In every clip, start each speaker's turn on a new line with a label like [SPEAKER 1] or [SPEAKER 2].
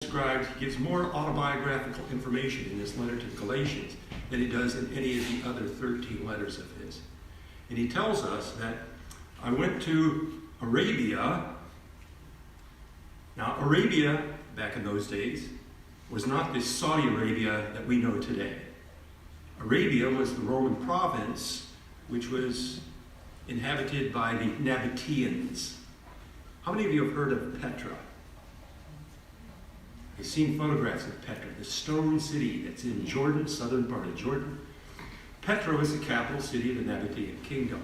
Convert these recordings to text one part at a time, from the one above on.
[SPEAKER 1] describes, he gives more autobiographical information in this letter to the Galatians than he does in any of the other 13 letters of his. And he tells us that I went to Arabia. Now, Arabia, back in those days, was not this Saudi Arabia that we know today. Arabia was the Roman province which was inhabited by the Nabateans. How many of you have heard of Petra? You've seen photographs of Petra, the stone city that's in Jordan, southern part of Jordan. Petra was the capital city of the Nabatean kingdom.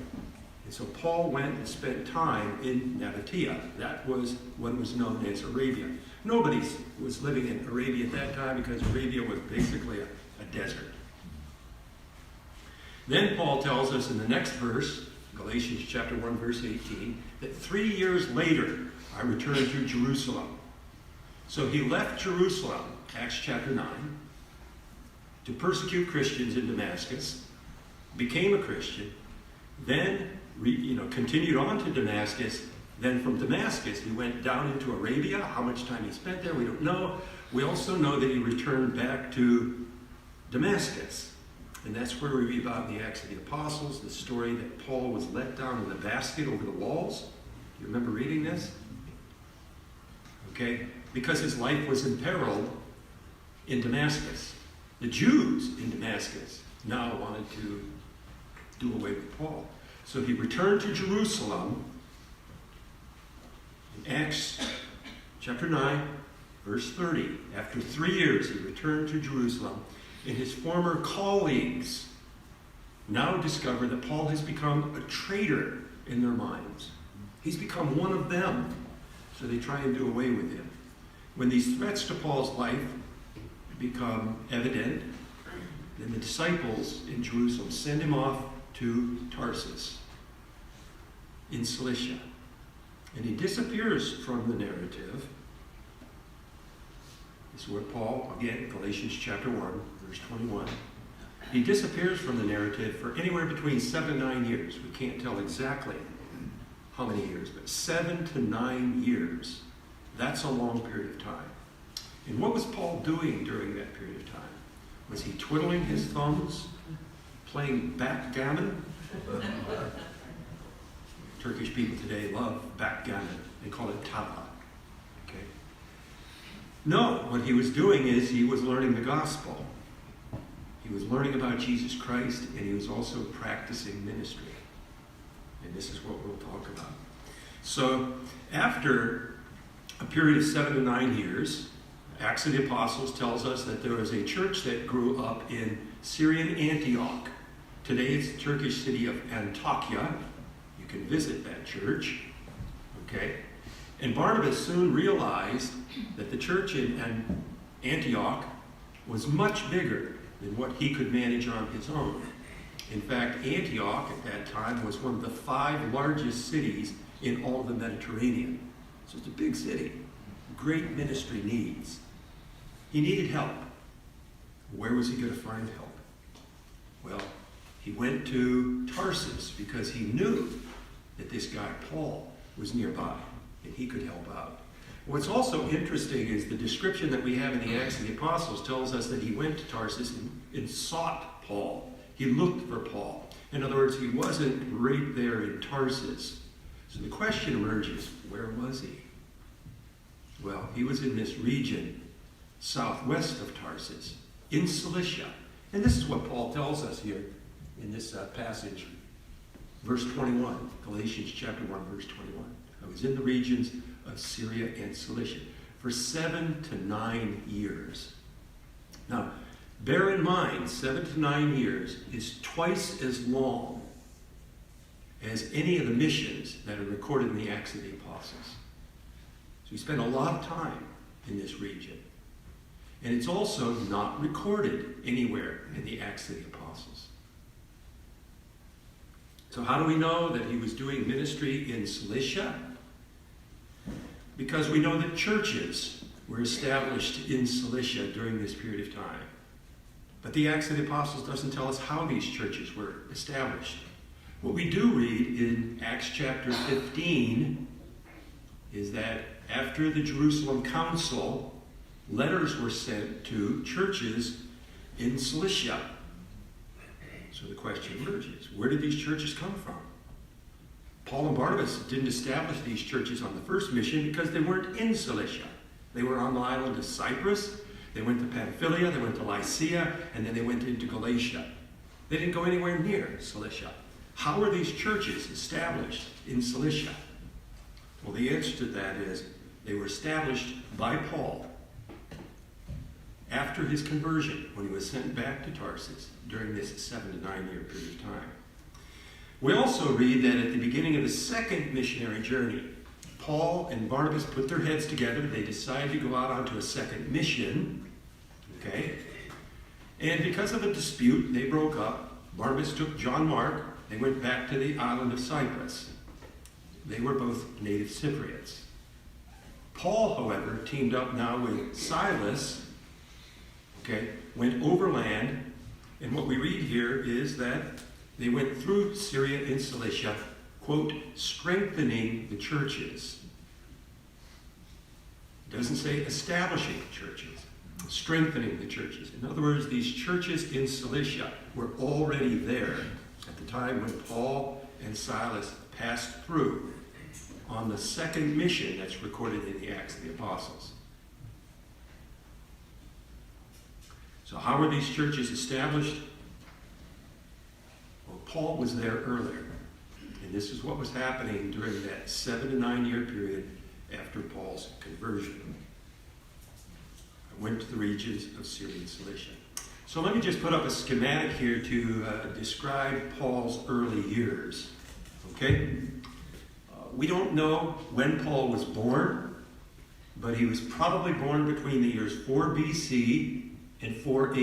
[SPEAKER 1] And so Paul went and spent time in Nabatea. That was what was known as Arabia. Nobody was living in Arabia at that time because Arabia was basically a desert. Then Paul tells us in the next verse, Galatians chapter 1, verse 18, that 3 years later I returned to Jerusalem. So he left Jerusalem, Acts chapter 9, to persecute Christians in Damascus, became a Christian, then continued on to Damascus. Then from Damascus he went down into Arabia. How much time he spent there, we don't know. We also know that he returned back to Damascus. And that's where we read about in the Acts of the Apostles, the story that Paul was let down in the basket over the walls. Do you remember reading this? Okay? Because his life was imperiled in Damascus. The Jews in Damascus now wanted to do away with Paul. So he returned to Jerusalem. In Acts chapter 9, verse 30. After 3 years, he returned to Jerusalem. And his former colleagues now discover that Paul has become a traitor in their minds. He's become one of them. So they try and do away with him. When these threats to Paul's life become evident, then the disciples in Jerusalem send him off to Tarsus in Cilicia. And he disappears from the narrative. This is where Paul, again, Galatians chapter 1, verse 21. He disappears from the narrative for anywhere between 7 and 9 years. We can't tell exactly how many years, but 7 to 9 years. That's a long period of time. And what was Paul doing during that period of time? Was he twiddling his thumbs, playing backgammon? Turkish people today love backgammon. They call it tava. Okay? No, what he was doing is he was learning the gospel. He was learning about Jesus Christ, and he was also practicing ministry. And this is what we'll talk about. So, after a period of 7 to 9 years, Acts of the Apostles tells us that there was a church that grew up in Syrian Antioch. Today it's the Turkish city of Antakya. You can visit that church. Okay? And Barnabas soon realized that the church in Antioch was much bigger than what he could manage on his own. In fact, Antioch at that time was one of the 5 largest cities in all of the Mediterranean. So it's a big city. Great ministry needs. He needed help. Where was he going to find help? Well, he went to Tarsus because he knew that this guy, Paul, was nearby and he could help out. What's also interesting is the description that we have in the Acts of the Apostles tells us that he went to Tarsus and sought Paul. He looked for Paul. In other words, he wasn't right there in Tarsus. So the question emerges, where was he? Well, he was in this region southwest of Tarsus, in Cilicia. And this is what Paul tells us here in this passage. Verse 21, Galatians chapter 1, verse 21. I was in the regions of Syria and Cilicia for 7 to 9 years. Now, bear in mind, 7 to 9 years is twice as long as any of the missions that are recorded in the Acts of the Apostles. So he spent a lot of time in this region. And it's also not recorded anywhere in the Acts of the Apostles. So how do we know that he was doing ministry in Cilicia? Because we know that churches were established in Cilicia during this period of time. But the Acts of the Apostles doesn't tell us how these churches were established. What we do read in Acts chapter 15 is that after the Jerusalem Council letters were sent to churches in Cilicia. So the question emerges, where did these churches come from? Paul and Barnabas didn't establish these churches on the first mission because they weren't in Cilicia. They were on the island of Cyprus. They went to Pamphylia, they went to Lycia, and then they went into Galatia. They didn't go anywhere near Cilicia. How were these churches established in Cilicia? Well, the answer to that is they were established by Paul after his conversion, when he was sent back to Tarsus during this 7 to 9 year period of time. We also read that at the beginning of the second missionary journey, Paul and Barnabas put their heads together. They decided to go out onto a second mission. Okay? And because of a dispute, they broke up. Barnabas took John Mark. They went back to the island of Cyprus. They were both native Cypriots. Paul, however, teamed up now with Silas, went overland, and what we read here is that they went through Syria and Cilicia, quote, strengthening the churches. It doesn't say establishing churches, strengthening the churches. In other words, these churches in Cilicia were already there at the time when Paul and Silas passed through on the second mission that's recorded in the Acts of the Apostles. So how were these churches established? Well, Paul was there earlier. And this is what was happening during that 7 to 9 year period after Paul's conversion. I went to the regions of Syria and Cilicia. So let me just put up a schematic here to describe Paul's early years. Okay? We don't know when Paul was born, but he was probably born between the years 4 BC and 4 AD.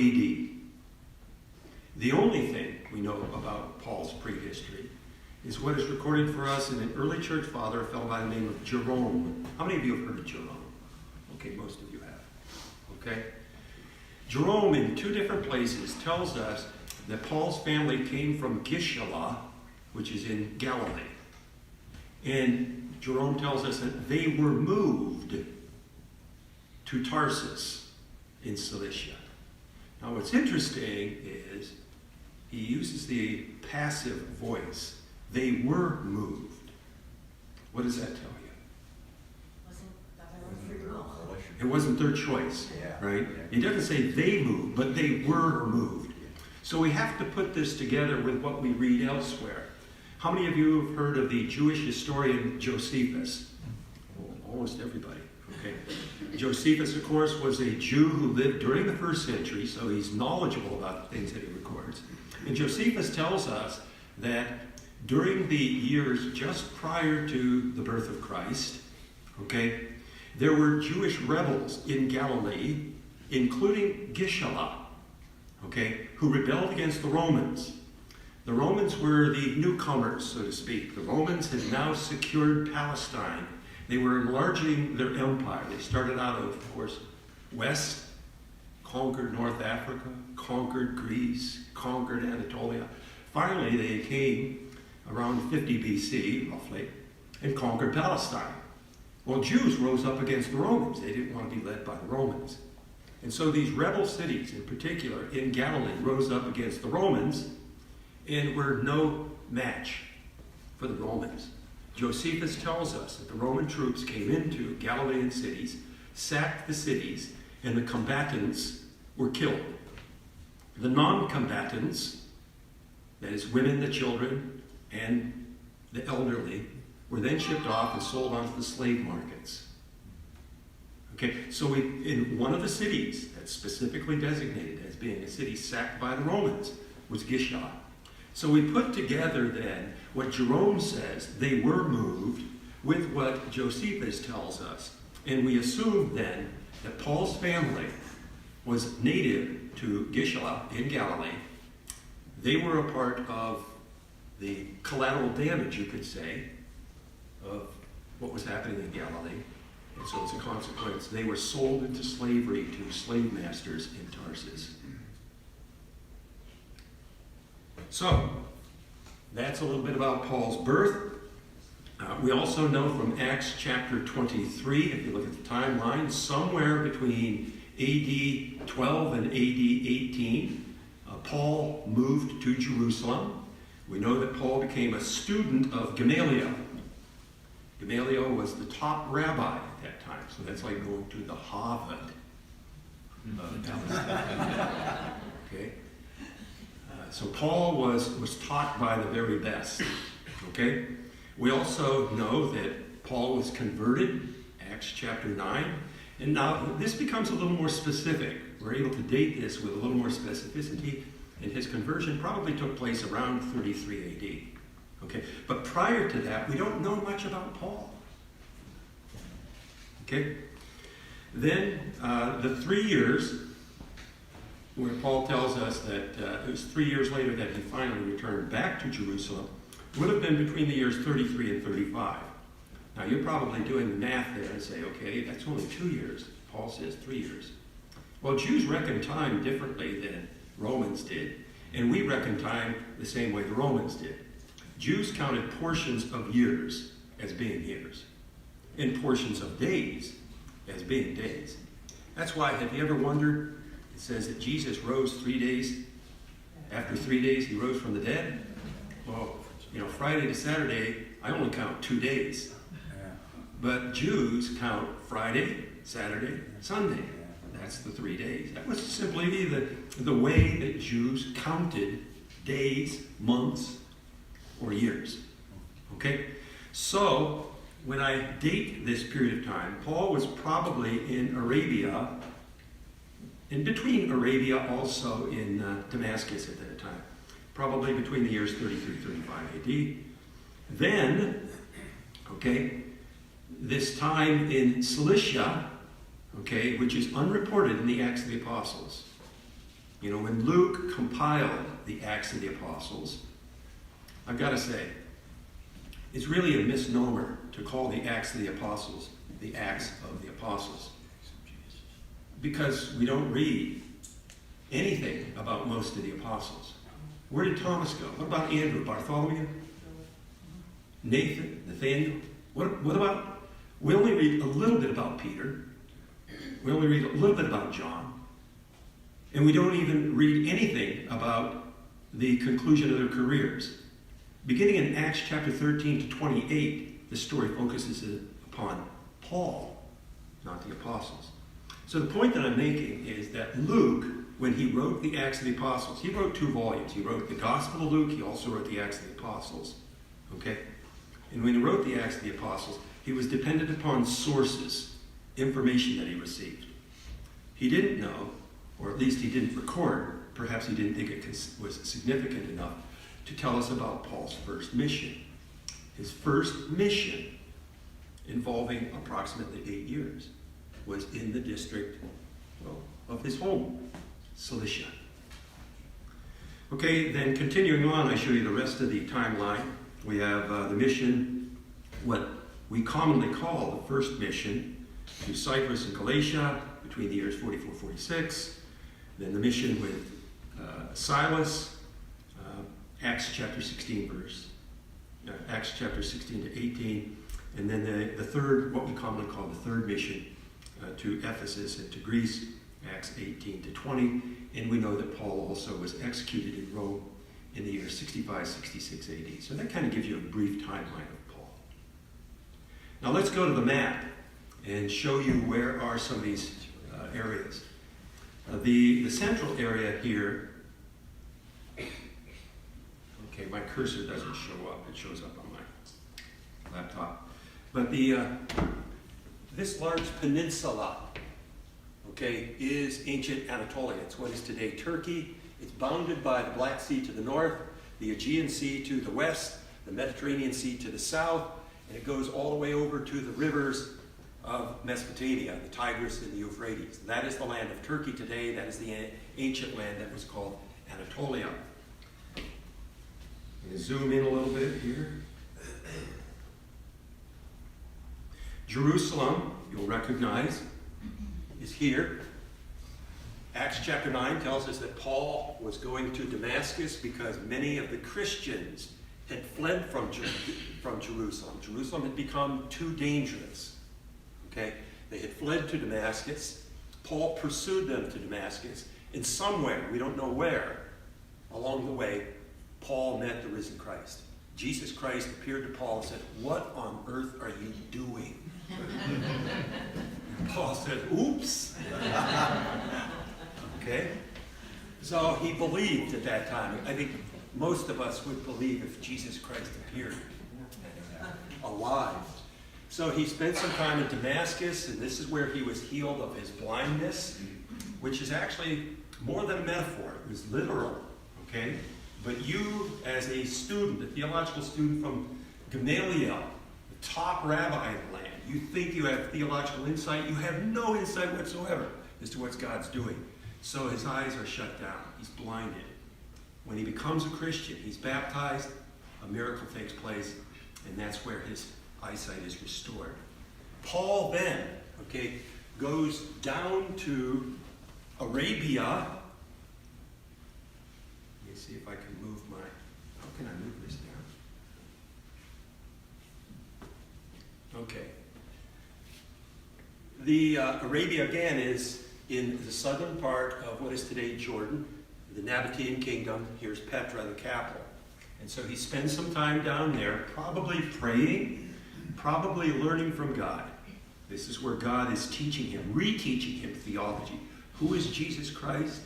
[SPEAKER 1] The only thing we know about Paul's prehistory is what is recorded for us in an early church father, a fellow by the name of Jerome. How many of you have heard of Jerome? Okay, most of you have. Okay? Jerome, in 2 different places, tells us that Paul's family came from Gishala, which is in Galilee. And Jerome tells us that they were moved to Tarsus in Cilicia. Now, what's interesting is he uses the passive voice. They were moved. What does that tell you? It wasn't their choice, right? He doesn't say they moved, but they were moved. So we have to put this together with what we read elsewhere. How many of you have heard of the Jewish historian Josephus? Well, almost everybody. Okay. Josephus, of course, was a Jew who lived during the 1st century, so he's knowledgeable about the things that he records. And Josephus tells us that during the years just prior to the birth of Christ, there were Jewish rebels in Galilee, including Gishala, who rebelled against the Romans. The Romans were the newcomers, so to speak. The Romans had now secured Palestine. They were enlarging their empire. They started out of course, west, conquered North Africa, conquered Greece, conquered Anatolia. Finally, they came around 50 BC, roughly, and conquered Palestine. Well, Jews rose up against the Romans. They didn't want to be led by the Romans. And so these rebel cities, in particular, in Galilee, rose up against the Romans and were no match for the Romans. Josephus tells us that the Roman troops came into Galilean cities, sacked the cities, and the combatants were killed. The non-combatants, that is women, the children, and the elderly, were then shipped off and sold onto the slave markets. So in one of the cities that's specifically designated as being a city sacked by the Romans was Gishala. So we put together then what Jerome says, they were moved, with what Josephus tells us. And we assume then that Paul's family was native to Gishala in Galilee. They were a part of the collateral damage, you could say, of what was happening in Galilee. And so as a consequence, they were sold into slavery to slave masters in Tarsus. So, that's a little bit about Paul's birth. We also know from Acts chapter 23, if you look at the timeline, somewhere between AD 12 and AD 18, Paul moved to Jerusalem. We know that Paul became a student of Gamaliel. Gamaliel was the top rabbi at that time, so that's like going to the Harvard of Palestine. Okay? So Paul was taught by the very best. Okay? We also know that Paul was converted, Acts chapter 9. And now this becomes a little more specific. We're able to date this with a little more specificity. And his conversion probably took place around 33 AD. Okay? But prior to that, we don't know much about Paul. Okay? Then the 3 years, where Paul tells us that it was 3 years later that he finally returned back to Jerusalem, would have been between the years 33 and 35. Now, you're probably doing the math there and say, okay, that's only 2 years. Paul says 3 years. Well, Jews reckon time differently than Romans did, and we reckon time the same way the Romans did. Jews counted portions of years as being years, and portions of days as being days. That's why, have you ever wondered, it says that Jesus rose 3 days. After 3 days, he rose from the dead. Well, Friday to Saturday, I only count 2 days. But Jews count Friday, Saturday, Sunday. That's the 3 days. That was simply the way that Jews counted days, months, or years. Okay? So, when I date this period of time, Paul was probably in Arabia, in between Arabia, also in Damascus at that time. Probably between the years 33-35 AD. Then, this time in Cilicia, which is unreported in the Acts of the Apostles. When Luke compiled the Acts of the Apostles, I've got to say, it's really a misnomer to call the Acts of the Apostles the Acts of the Apostles. Because we don't read anything about most of the apostles. Where did Thomas go? What about Andrew, Bartholomew, Nathan, Nathaniel? What about, we only read a little bit about Peter. We only read a little bit about John. And we don't even read anything about the conclusion of their careers. Beginning in Acts chapter 13 to 28, the story focuses upon Paul, not the apostles. So the point that I'm making is that Luke, when he wrote the Acts of the Apostles, he wrote 2 volumes. He wrote the Gospel of Luke. He also wrote the Acts of the Apostles. Okay? And when he wrote the Acts of the Apostles, he was dependent upon sources, information that he received. He didn't know, or at least he didn't record, perhaps he didn't think it was significant enough to tell us about Paul's first mission. His first mission, involving approximately 8 years, was in the district, of his home, Cilicia. Okay, then continuing on, I show you the rest of the timeline. We have the mission, what we commonly call the first mission, to Cyprus and Galatia between the years 44-46. Then the mission with Silas, Acts chapter 16 to 18. And then the third, what we commonly call the third mission, to Ephesus and to Greece, Acts 18 to 20. And we know that Paul also was executed in Rome in the year 65-66 AD. So that kind of gives you a brief timeline of Paul. Now let's go to the map and show you where are some of these areas. The central area here, okay, my cursor doesn't show up. It shows up on my laptop. But this large peninsula, is ancient Anatolia. It's what is today Turkey. It's bounded by the Black Sea to the north, the Aegean Sea to the west, the Mediterranean Sea to the south, and it goes all the way over to the rivers of Mesopotamia, the Tigris and the Euphrates. That is the land of Turkey today. That is the ancient land that was called Anatolia. I'm going to zoom in a little bit here. Jerusalem, you'll recognize, is here. Acts chapter 9 tells us that Paul was going to Damascus because many of the Christians had fled from Jerusalem. Jerusalem had become too dangerous. Okay? They had fled to Damascus. Paul pursued them to Damascus. And somewhere, we don't know where, along the way, Paul met the risen Christ. Jesus Christ appeared to Paul and said, "What on earth are you doing?" Paul said, "Oops." Okay? So he believed at that time. I think most of us would believe if Jesus Christ appeared alive. So he spent some time in Damascus, and this is where he was healed of his blindness, which is actually more than a metaphor. It was literal. Okay? But you, as a student, a theological student from Gamaliel, the top rabbi in the land, you think you have theological insight. You have no insight whatsoever as to what God's doing. So his eyes are shut down. He's blinded. When he becomes a Christian, he's baptized, a miracle takes place, and that's where his eyesight is restored. Paul then, goes down to Arabia. Let me see if I can move my... How can I move this down? Okay. The Arabia, again, is in the southern part of what is today Jordan, the Nabatean kingdom. Here's Petra, the capital. And so he spends some time down there, probably praying, probably learning from God. This is where God is teaching him, reteaching him theology. Who is Jesus Christ?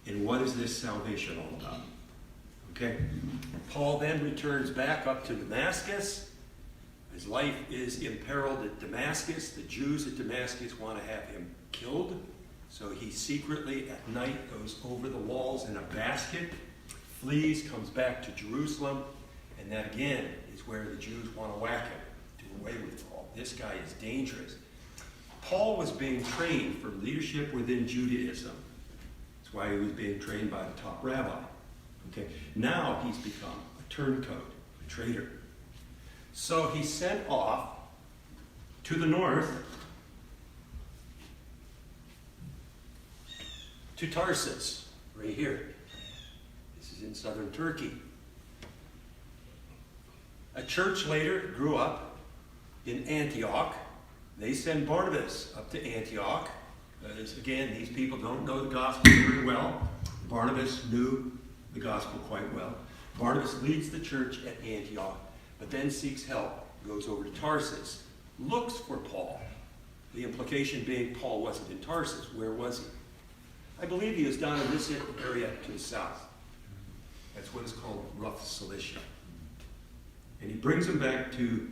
[SPEAKER 1] And what is this salvation all about? Okay? Paul then returns back up to Damascus. His life is imperiled at Damascus. The Jews at Damascus want to have him killed. So he secretly at night goes over the walls in a basket, flees, comes back to Jerusalem, and that again is where the Jews want to whack him, do away with Paul. This guy is dangerous. Paul was being trained for leadership within Judaism. That's why he was being trained by the top rabbi. Okay. Now he's become a turncoat, a traitor. So he's sent off to the north to Tarsus, right here. This is in southern Turkey. A church later grew up in Antioch. They send Barnabas up to Antioch. Again, these people don't know the gospel very well. Barnabas knew the gospel quite well. Barnabas leads the church at Antioch, but then seeks help, goes over to Tarsus, looks for Paul. The implication being Paul wasn't in Tarsus. Where was he? I believe he was down in this area to the south. That's what is called rough Cilicia. And he brings him back to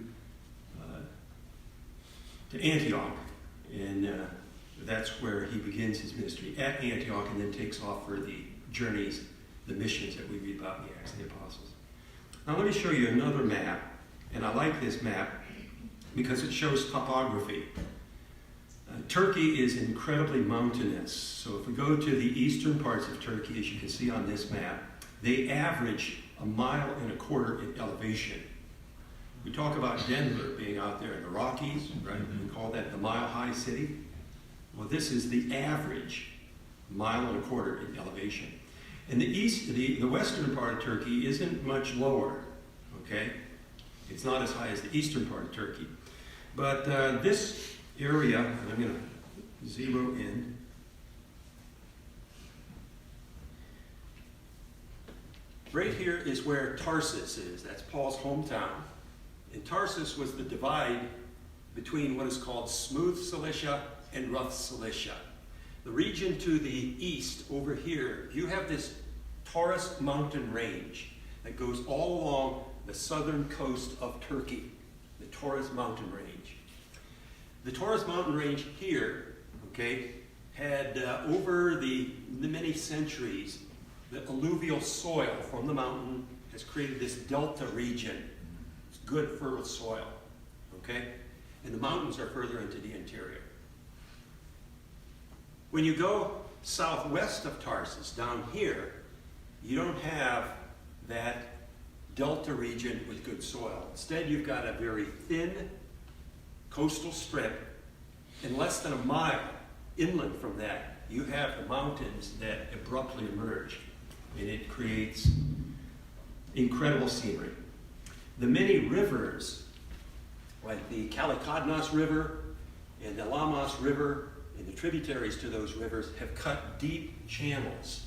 [SPEAKER 1] Antioch, and that's where he begins his ministry at Antioch, and then takes off for the journeys, the missions that we read about in the Acts of the Apostles. Now let me show you another map, and I like this map because it shows topography. Turkey is incredibly mountainous. So if we go to the eastern parts of Turkey, as you can see on this map, they average 1.25 miles in elevation. We talk about Denver being out there in the Rockies, right? We call that the mile-high city. Well, this is the average 1.25 miles in elevation. And the western part of Turkey isn't much lower, okay? It's not as high as the eastern part of Turkey. But this area, I'm going to zero in. Right here is where Tarsus is. That's Paul's hometown. And Tarsus was the divide between what is called smooth Cilicia and rough Cilicia. The region to the east, over here, you have this Taurus mountain range that goes all along the southern coast of Turkey, the Taurus mountain range. The Taurus mountain range here, had over the many centuries, the alluvial soil from the mountain has created this delta region. It's good, fertile soil, And the mountains are further into the interior. When you go southwest of Tarsus, down here, you don't have that delta region with good soil. Instead, you've got a very thin coastal strip, and less than 1 mile inland from that, you have the mountains that abruptly emerge, and it creates incredible scenery. the many rivers, like the Kalakadnos River and the Lamas River and the tributaries to those rivers, have cut deep channels,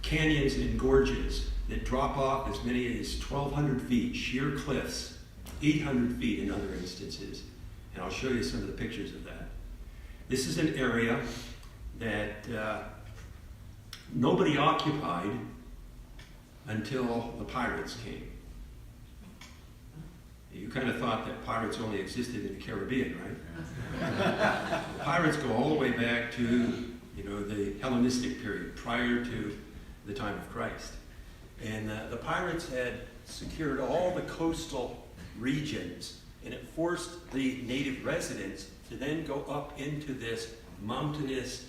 [SPEAKER 1] canyons and gorges that drop off as many as 1,200 feet, sheer cliffs, 800 feet in other instances. And I'll show you some of the pictures of that. This is an area that nobody occupied until the pirates came. You kind of thought that pirates only existed in the Caribbean, right? Pirates go all the way back to, the Hellenistic period, prior to the time of Christ. And the pirates had secured all the coastal regions, and it forced the native residents to then go up into this mountainous,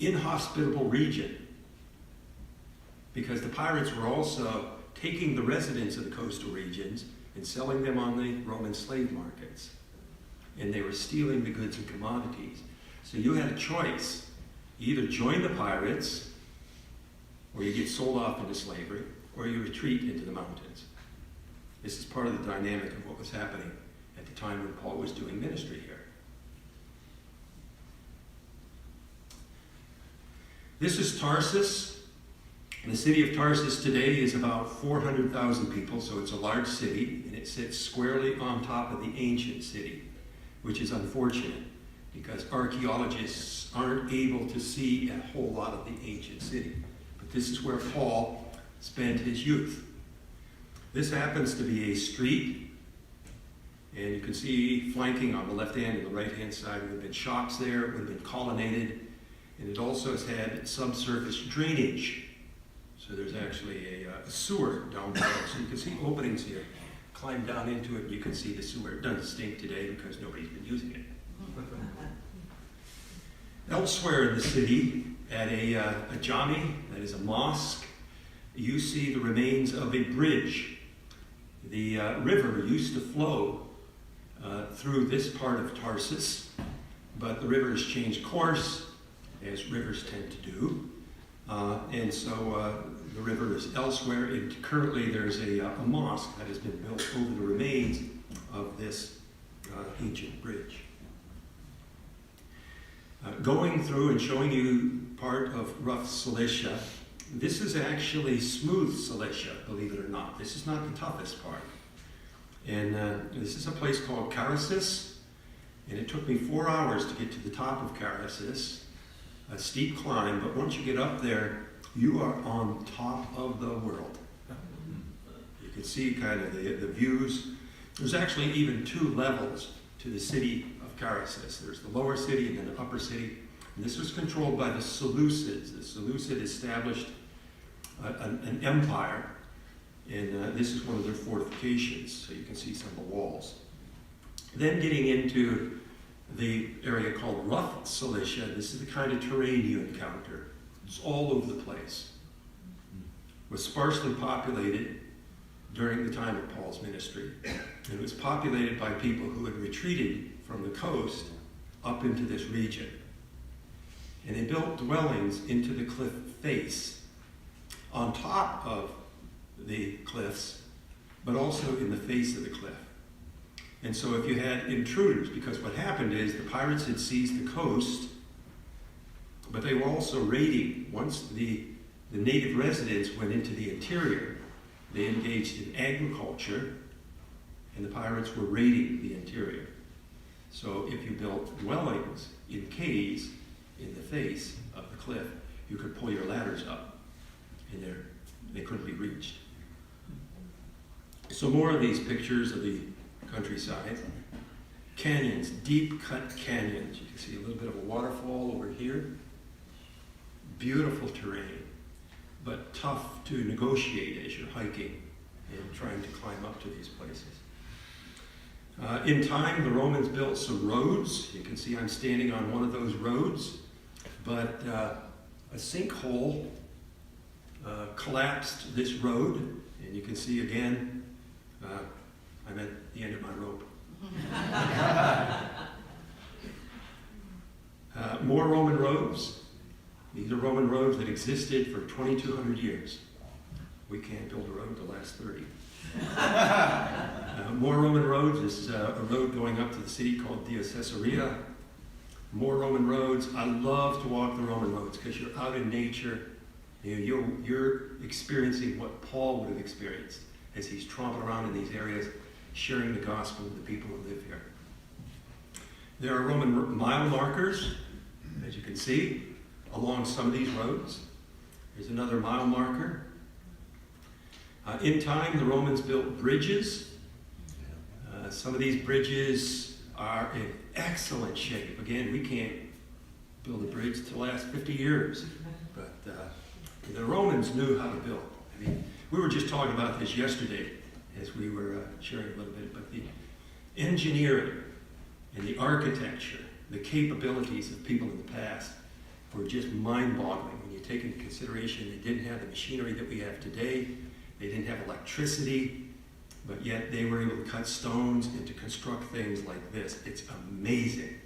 [SPEAKER 1] inhospitable region, because the pirates were also taking the residents of the coastal regions and selling them on the Roman slave markets. And they were stealing the goods and commodities. So you had a choice. You either join the pirates, or you get sold off into slavery, or you retreat into the mountains. This is part of the dynamic of what was happening at the time when Paul was doing ministry here. This is Tarsus. The city of Tarsus today is about 400,000 people, so it's a large city, and it sits squarely on top of the ancient city, which is unfortunate because archaeologists aren't able to see a whole lot of the ancient city. But this is where Paul spent his youth. This happens to be a street, and you can see flanking on the left-hand and the right-hand side would have been shops there, it would have been colonnaded, and it also has had subsurface drainage. So there's actually a sewer down below. So you can see openings here. Climb down into it, and you can see the sewer. It doesn't stink today because nobody's been using it. Elsewhere in the city, at a jami, that is a mosque, you see the remains of a bridge. The river used to flow through this part of Tarsus, but the river has changed course, as rivers tend to do. And so the river is elsewhere, and currently there's a mosque that has been built over the remains of this ancient bridge. Going through and showing you part of rough Cilicia, this is actually smooth Cilicia, believe it or not. This is not the toughest part. And this is a place called Carasis, and it took me 4 hours to get to the top of Carasis. A steep climb, but once you get up there, you are on top of the world. You can see kind of the views. There's actually even 2 levels to the city of Carasis. There's the lower city and then the upper city. And this was controlled by the Seleucids. The Seleucid established an empire, and this is one of their fortifications. So you can see some of the walls. Then getting into the area called rough Cilicia, this is the kind of terrain you encounter. It's all over the place. It was sparsely populated during the time of Paul's ministry. It was populated by people who had retreated from the coast up into this region. And they built dwellings into the cliff face, on top of the cliffs, but also in the face of the cliff. And so if you had intruders, because what happened is the pirates had seized the coast, but they were also raiding. Once the native residents went into the interior, they engaged in agriculture, and the pirates were raiding the interior. So if you built dwellings in caves in the face of the cliff, you could pull your ladders up, and they couldn't be reached. So more of these pictures of the countryside. Canyons, deep cut canyons. You can see a little bit of a waterfall over here. Beautiful terrain, but tough to negotiate as you're hiking and trying to climb up to these places. In time, the Romans built some roads. You can see I'm standing on one of those roads, but a sinkhole collapsed this road, and you can see again, I'm at the end of my rope. More Roman roads. These are Roman roads that existed for 2,200 years. We can't build a road to last 30. More Roman roads. This is a road going up to the city called Dia Caesarea. More Roman roads. I love to walk the Roman roads because you're out in nature. You're experiencing what Paul would have experienced as he's tromping around in these areas, sharing the gospel with the people who live here. There are Roman mile markers, as you can see, along some of these roads. There's another mile marker. In time, the Romans built bridges. Some of these bridges are in excellent shape. Again, we can't build a bridge to last 50 years, but the Romans knew how to build. I mean, we were just talking about this yesterday as we were sharing a little bit, but the engineering and the architecture, the capabilities of people in the past were just mind-boggling. When you take into consideration they didn't have the machinery that we have today, they didn't have electricity, but yet they were able to cut stones and to construct things like this. It's amazing.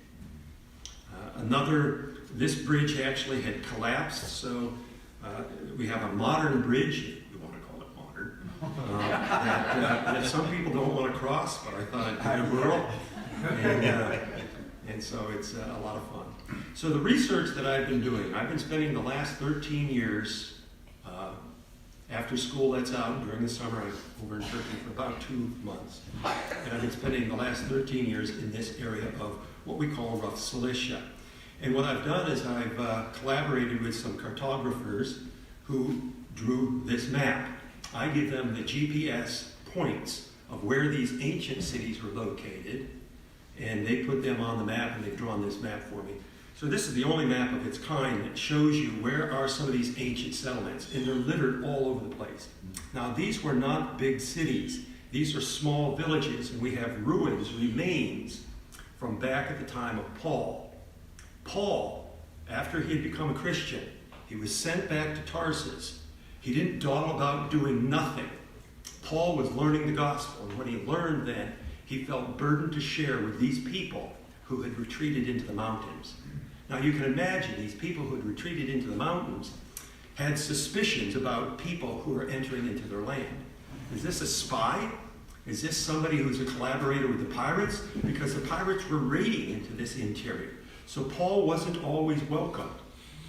[SPEAKER 1] This bridge actually had collapsed, so we have a modern bridge, if you want to call it modern, that some people don't want to cross, but I thought I'd do a whirl. And so it's a lot of fun. So the research that I've been doing, I've been spending the last 13 years after school lets out during the summer. I'm over in Turkey for about 2 months. And I've been spending the last 13 years in this area of what we call rough Cilicia. And what I've done is I've collaborated with some cartographers who drew this map. I give them the GPS points of where these ancient cities were located, and they put them on the map, and they've drawn this map for me. So this is the only map of its kind that shows you where are some of these ancient settlements, and they're littered all over the place. Now, these were not big cities. These are small villages, and we have remains from back at the time of Paul. Paul, after he had become a Christian, he was sent back to Tarsus. He didn't dawdle about doing nothing. Paul was learning the gospel, and when he learned that, he felt burdened to share with these people who had retreated into the mountains. Now you can imagine these people who had retreated into the mountains had suspicions about people who were entering into their land. Is this a spy? Is this somebody who's a collaborator with the pirates? Because the pirates were raiding into this interior. So Paul wasn't always welcomed.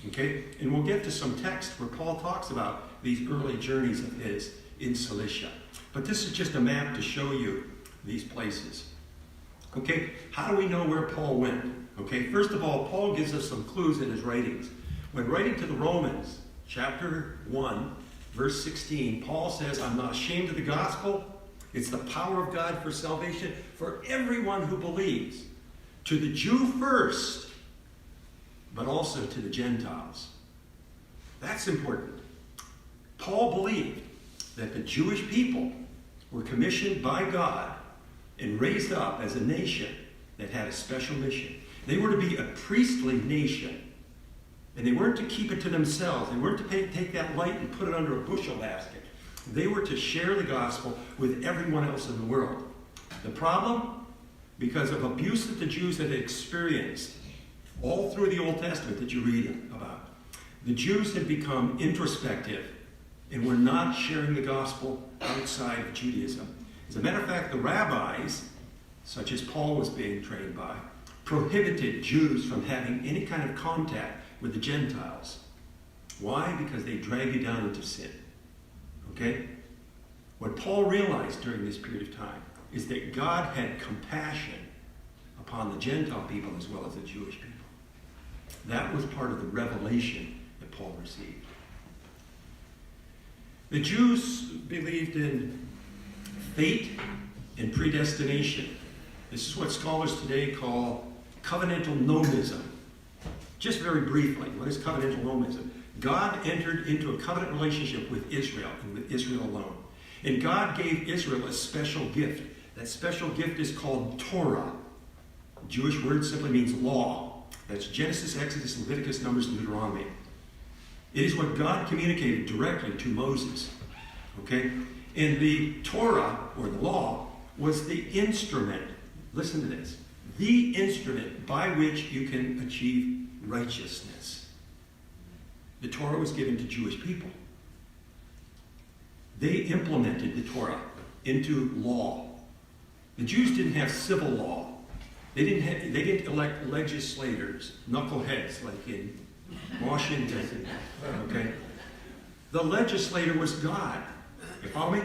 [SPEAKER 1] Okay? And we'll get to some text where Paul talks about these early journeys of his in Cilicia. But this is just a map to show you these places. Okay, how do we know where Paul went? Okay, first of all, Paul gives us some clues in his writings. When writing to the Romans, chapter 1, verse 16, Paul says, I'm not ashamed of the gospel. It's the power of God for salvation for everyone who believes. To the Jew first, but also to the Gentiles. That's important. Paul believed that the Jewish people were commissioned by God and raised up as a nation that had a special mission. They were to be a priestly nation. And they weren't to keep it to themselves. They weren't to take that light and put it under a bushel basket. They were to share the gospel with everyone else in the world. The problem? Because of abuse that the Jews had experienced all through the Old Testament that you read about. The Jews had become introspective and were not sharing the gospel outside of Judaism. As a matter of fact, the rabbis, such as Paul was being trained by, prohibited Jews from having any kind of contact with the Gentiles. Why? Because they drag you down into sin. Okay? What Paul realized during this period of time is that God had compassion upon the Gentile people as well as the Jewish people. That was part of the revelation that Paul received. The Jews believed in fate and predestination. This is what scholars today call covenantal nomism. Just very briefly, what is covenantal nomism? God entered into a covenant relationship with Israel and with Israel alone. And God gave Israel a special gift. That special gift is called Torah. The Jewish word simply means law. That's Genesis, Exodus, Leviticus, Numbers, and Deuteronomy. It is what God communicated directly to Moses. Okay? And the Torah, or the law, was the instrument, listen to this, the instrument by which you can achieve righteousness. The Torah was given to Jewish people. They implemented the Torah. into law. The Jews didn't have civil law. They didn't elect legislators, knuckleheads like in Washington. Okay? The legislator was God. You follow me?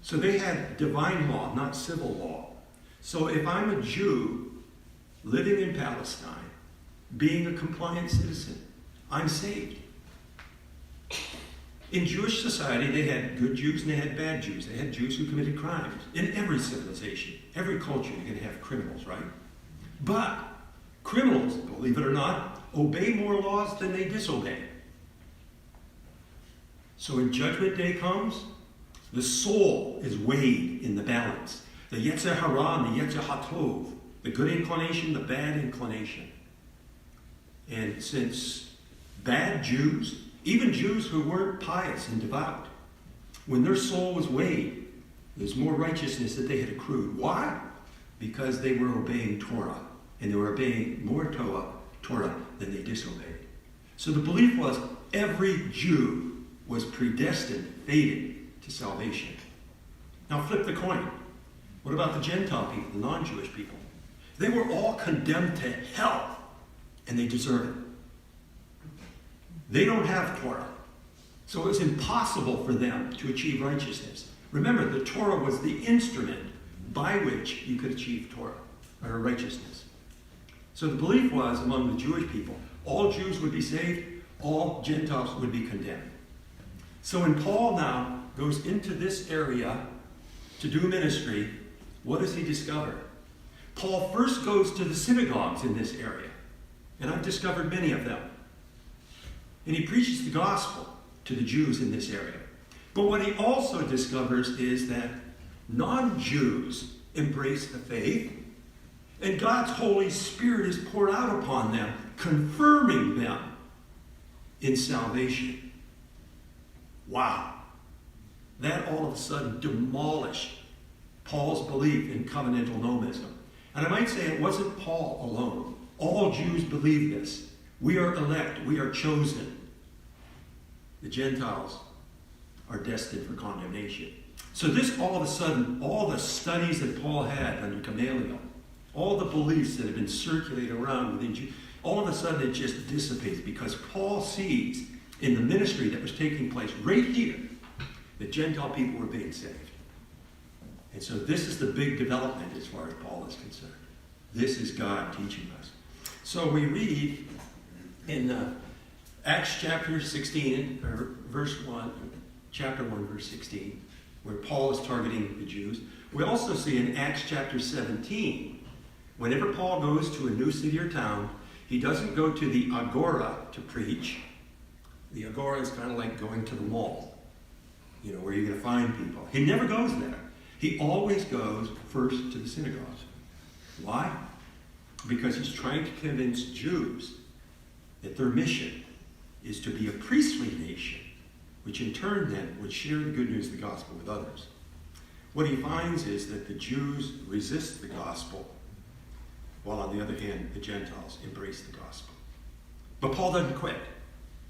[SPEAKER 1] So they had divine law, not civil law. So if I'm a Jew living in Palestine, being a compliant citizen, I'm saved. In Jewish society, they had good Jews and they had bad Jews. They had Jews who committed crimes. In every civilization, every culture, you're going to have criminals, right? But criminals, believe it or not, obey more laws than they disobey. So when Judgment Day comes, the soul is weighed in the balance. The Yetzer Hara and the Yetzer HaTov, the good inclination, the bad inclination. And since bad Jews, even Jews who weren't pious and devout, when their soul was weighed, there's more righteousness that they had accrued. Why? Because they were obeying Torah, and they were obeying more Torah than they disobeyed. So the belief was every Jew was predestined, fated to salvation. Now flip the coin. What about the Gentile people, the non-Jewish people? They were all condemned to hell, and they deserve it. They don't have Torah. So it was impossible for them to achieve righteousness. Remember, the Torah was the instrument by which you could achieve Torah, or righteousness. So the belief was among the Jewish people, all Jews would be saved, all Gentiles would be condemned. So when Paul now goes into this area to do ministry, what does he discover? Paul first goes to the synagogues in this area, and I've discovered many of them. And he preaches the gospel to the Jews in this area. But what he also discovers is that non-Jews embrace the faith, and God's Holy Spirit is poured out upon them, confirming them in salvation. Wow. That all of a sudden demolished Paul's belief in covenantal nomism. And I might say it wasn't Paul alone. All Jews believe this. We are elect. We are chosen. The Gentiles are destined for condemnation. So this all of a sudden, all the studies that Paul had under Gamaliel, all the beliefs that have been circulating around within Jews, all of a sudden it just dissipates because Paul sees in the ministry that was taking place right here that Gentile people were being saved. And so this is the big development as far as Paul is concerned. This is God teaching us. So we read in Acts chapter 16, or verse 1, chapter 1, verse 16, where Paul is targeting the Jews. We also see in Acts chapter 17, whenever Paul goes to a new city or town, he doesn't go to the agora to preach. The agora is kind of like going to the mall, where you're going to find people. He never goes there. He always goes first to the synagogues. Why? Because he's trying to convince Jews that their mission is to be a priestly nation, which in turn then would share the good news of the gospel with others. What he finds is that the Jews resist the gospel, while on the other hand, the Gentiles embrace the gospel. But Paul doesn't quit.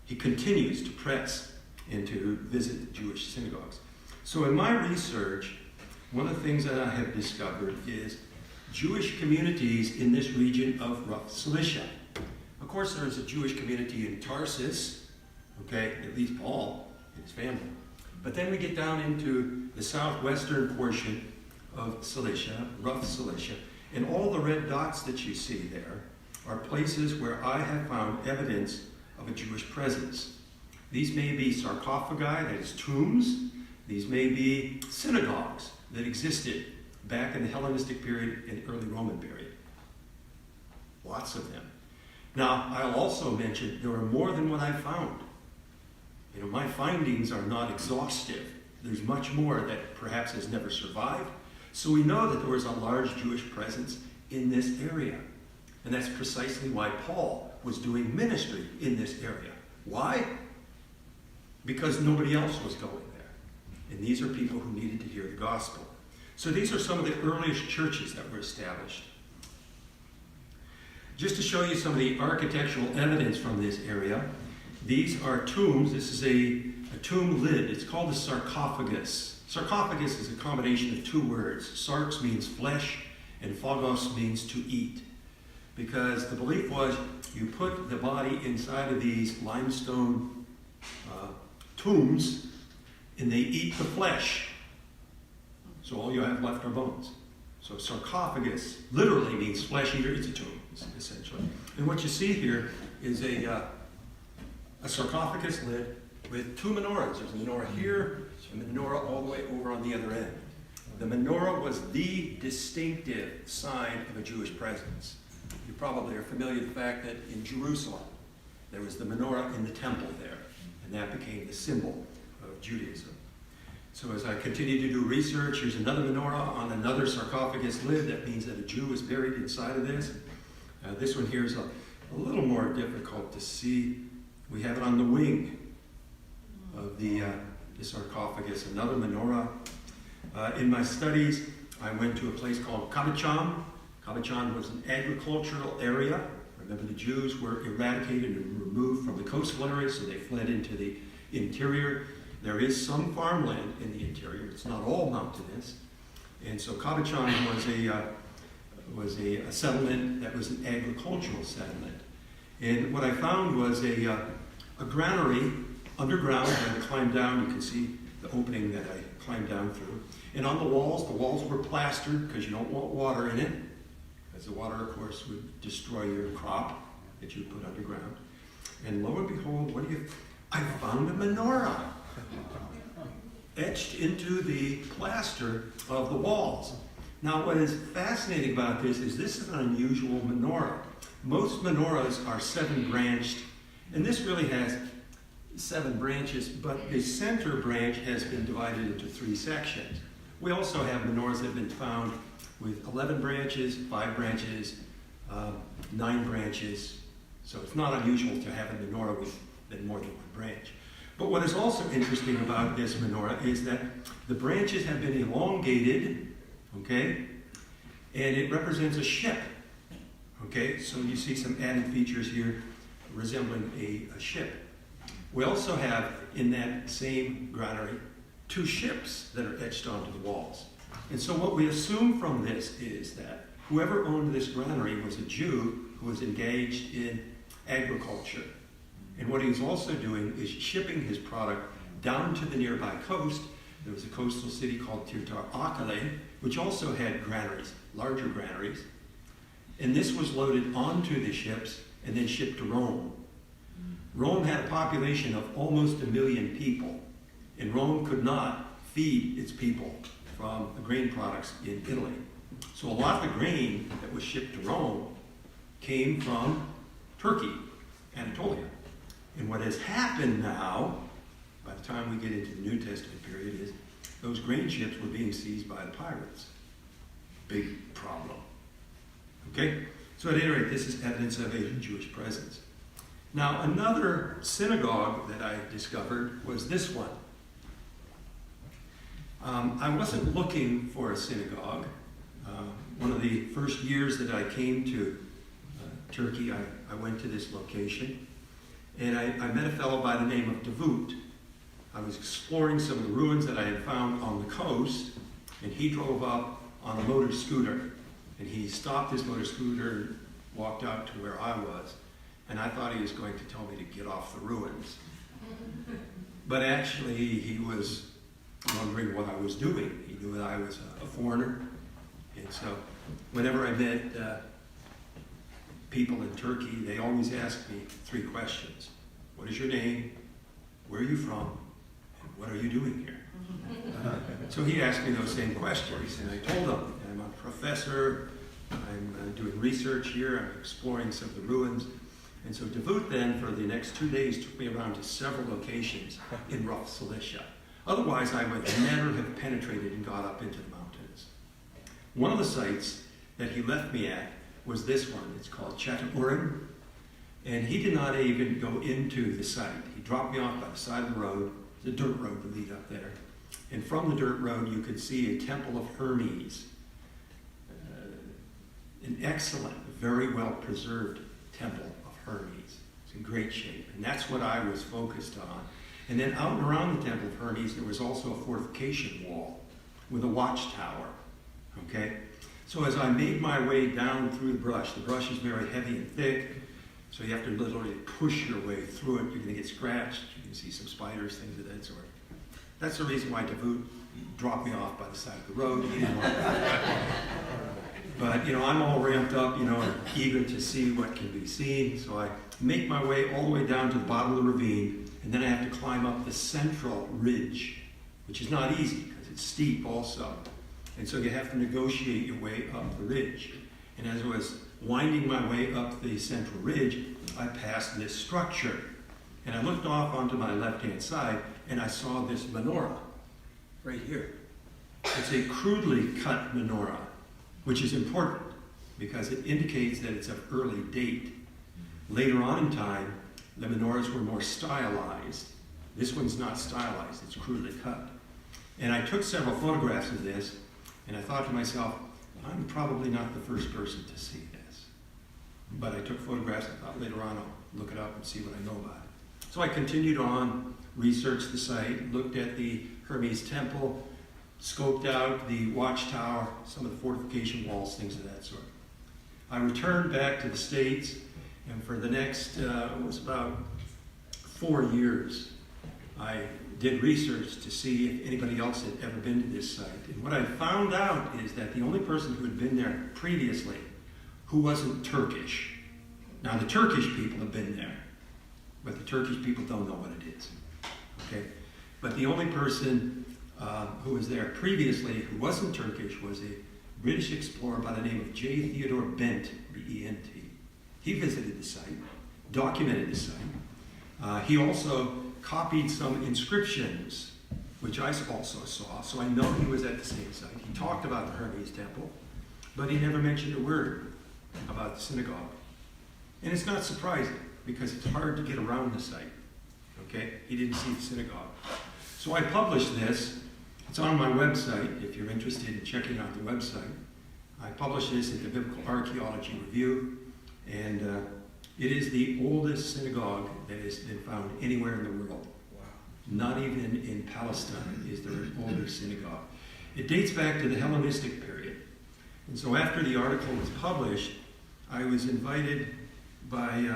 [SPEAKER 1] He continues to press and to visit the Jewish synagogues. So in my research, one of the things that I have discovered is Jewish communities in this region of Rough Cilicia. Of course, there is a Jewish community in Tarsus, at least Paul and his family. But then we get down into the southwestern portion of Cilicia, Rough Cilicia, and all the red dots that you see there are places where I have found evidence of a Jewish presence. These may be sarcophagi, that is tombs. These may be synagogues that existed back in the Hellenistic period and early Roman period. Lots of them. Now, I'll also mention there are more than what I found. My findings are not exhaustive. There's much more that perhaps has never survived. So we know that there was a large Jewish presence in this area. And that's precisely why Paul was doing ministry in this area. Why? Because nobody else was going there. And these are people who needed to hear the gospel. So these are some of the earliest churches that were established. Just to show you some of the architectural evidence from this area, these are tombs. This is a tomb lid. It's called a sarcophagus. Sarcophagus is a combination of two words. Sarx means flesh, and phagos means to eat. Because the belief was you put the body inside of these limestone tombs, and they eat the flesh. So all you have left are bones. So sarcophagus literally means flesh eater. It's a tomb, essentially. And what you see here is a sarcophagus lid with two menorahs. There's a menorah here, and a menorah all the way over on the other end. The menorah was the distinctive sign of a Jewish presence. You probably are familiar with the fact that in Jerusalem, there was the menorah in the temple there, and that became the symbol of Judaism. So as I continue to do research, here's another menorah on another sarcophagus lid. That means that a Jew is buried inside of this. This one here is a little more difficult to see. We have it on the wing of the sarcophagus, another menorah. In my studies, I went to a place called Kabacham. Kabacham was an agricultural area. Remember, the Jews were eradicated and removed from the coastal areas, so they fled into the interior. There is some farmland in the interior. It's not all mountainous. And so Kabacham was a settlement that was an agricultural settlement. And what I found was a granary underground. I climbed down. You can see the opening that I climbed down through. And on the walls were plastered because you don't want water in it, as the water, of course, would destroy your crop that you put underground. And lo and behold, I found a menorah etched into the plaster of the walls. Now, what is fascinating about this is an unusual menorah. Most menorahs are 7-branched, and this really has 7 branches, but the center branch has been divided into 3 sections. We also have menorahs that have been found with 11 branches, 5 branches, 9 branches. So it's not unusual to have a menorah with more than 1 branch. But what is also interesting about this menorah is that the branches have been elongated, okay? And it represents a ship, okay? So you see some added features here resembling a ship. We also have, in that same granary, 2 ships that are etched onto the walls. And so what we assume from this is that whoever owned this granary was a Jew who was engaged in agriculture. And what he was also doing is shipping his product down to the nearby coast. There was a coastal city called Tirtar-Akale, which also had granaries, larger granaries. And this was loaded onto the ships and then shipped to Rome. Rome had a population of almost 1 million people, and Rome could not feed its people from the grain products in Italy. So a lot of the grain that was shipped to Rome came from Turkey, Anatolia. And what has happened now, by the time we get into the New Testament period, is those grain ships were being seized by the pirates. Big problem. Okay? So at any rate, this is evidence of a Jewish presence. Now, another synagogue that I discovered was this one. I wasn't looking for a synagogue. One of the first years that I came to Turkey, I went to this location, and I met a fellow by the name of Davut. I was exploring some of the ruins that I had found on the coast, and he drove up on a motor scooter. And he stopped his motor scooter and walked out to where I was. And I thought he was going to tell me to get off the ruins. But actually, he was wondering what I was doing. He knew that I was a foreigner. And so whenever I met people in Turkey, they always asked me 3 questions. What is your name? Where are you from? And what are you doing here? So he asked me those same questions, and I told him, I'm a professor, I'm doing research here, I'm exploring some of the ruins. And so Davut then, for the next 2 days, took me around to several locations in rough Cilicia. Otherwise, I would never have penetrated and got up into the mountains. One of the sites that he left me at was this one. It's called Châteauroux. And he did not even go into the site. He dropped me off by the side of the road. There's a dirt road to lead up there. And from the dirt road, you could see a temple of Hermes. An excellent, very well-preserved temple of Hermes. It's in great shape. And that's what I was focused on. And then out and around the Temple of Hermes, there was also a fortification wall with a watchtower. Okay? So as I made my way down through the brush is very heavy and thick, so you have to literally push your way through it. You're going to get scratched. You can see some spiders, things of that sort. That's the reason why Davut dropped me off by the side of the road. He didn't want that. But, I'm all ramped up, and eager to see what can be seen. So I make my way all the way down to the bottom of the ravine, and then I have to climb up the central ridge, which is not easy because it's steep also. And so you have to negotiate your way up the ridge. And as I was winding my way up the central ridge, I passed this structure. And I looked off onto my left-hand side, and I saw this menorah right here. It's a crudely cut menorah, which is important because it indicates that it's of early date. Later on in time, the menorahs were more stylized. This one's not stylized, it's crudely cut. And I took several photographs of this, and I thought to myself, I'm probably not the first person to see this. But I took photographs, I thought later on I'll look it up and see what I know about it. So I continued on, researched the site, looked at the Hermes Temple, scoped out the watchtower, some of the fortification walls, things of that sort. I returned back to the States, and for the next, it was about 4 years, I did research to see if anybody else had ever been to this site. And what I found out is that the only person who had been there previously who wasn't Turkish. Now the Turkish people have been there, but the Turkish people don't know what it is. Okay? But the only person who was there previously who wasn't Turkish was a British explorer by the name of J. Theodore Bent, B-E-N-T. He visited the site, documented the site. He also copied some inscriptions, which I also saw, so I know he was at the same site. He talked about the Hermes Temple, but he never mentioned a word about the synagogue. And it's not surprising, because it's hard to get around the site. Okay? He didn't see the synagogue. So I published this. It's on my website, if you're interested in checking out the website. I published this in the Biblical Archaeology Review, and it is the oldest synagogue that has been found anywhere in the world. Wow. Not even in Palestine is there an older synagogue. It dates back to the Hellenistic period. And so after the article was published, I was invited by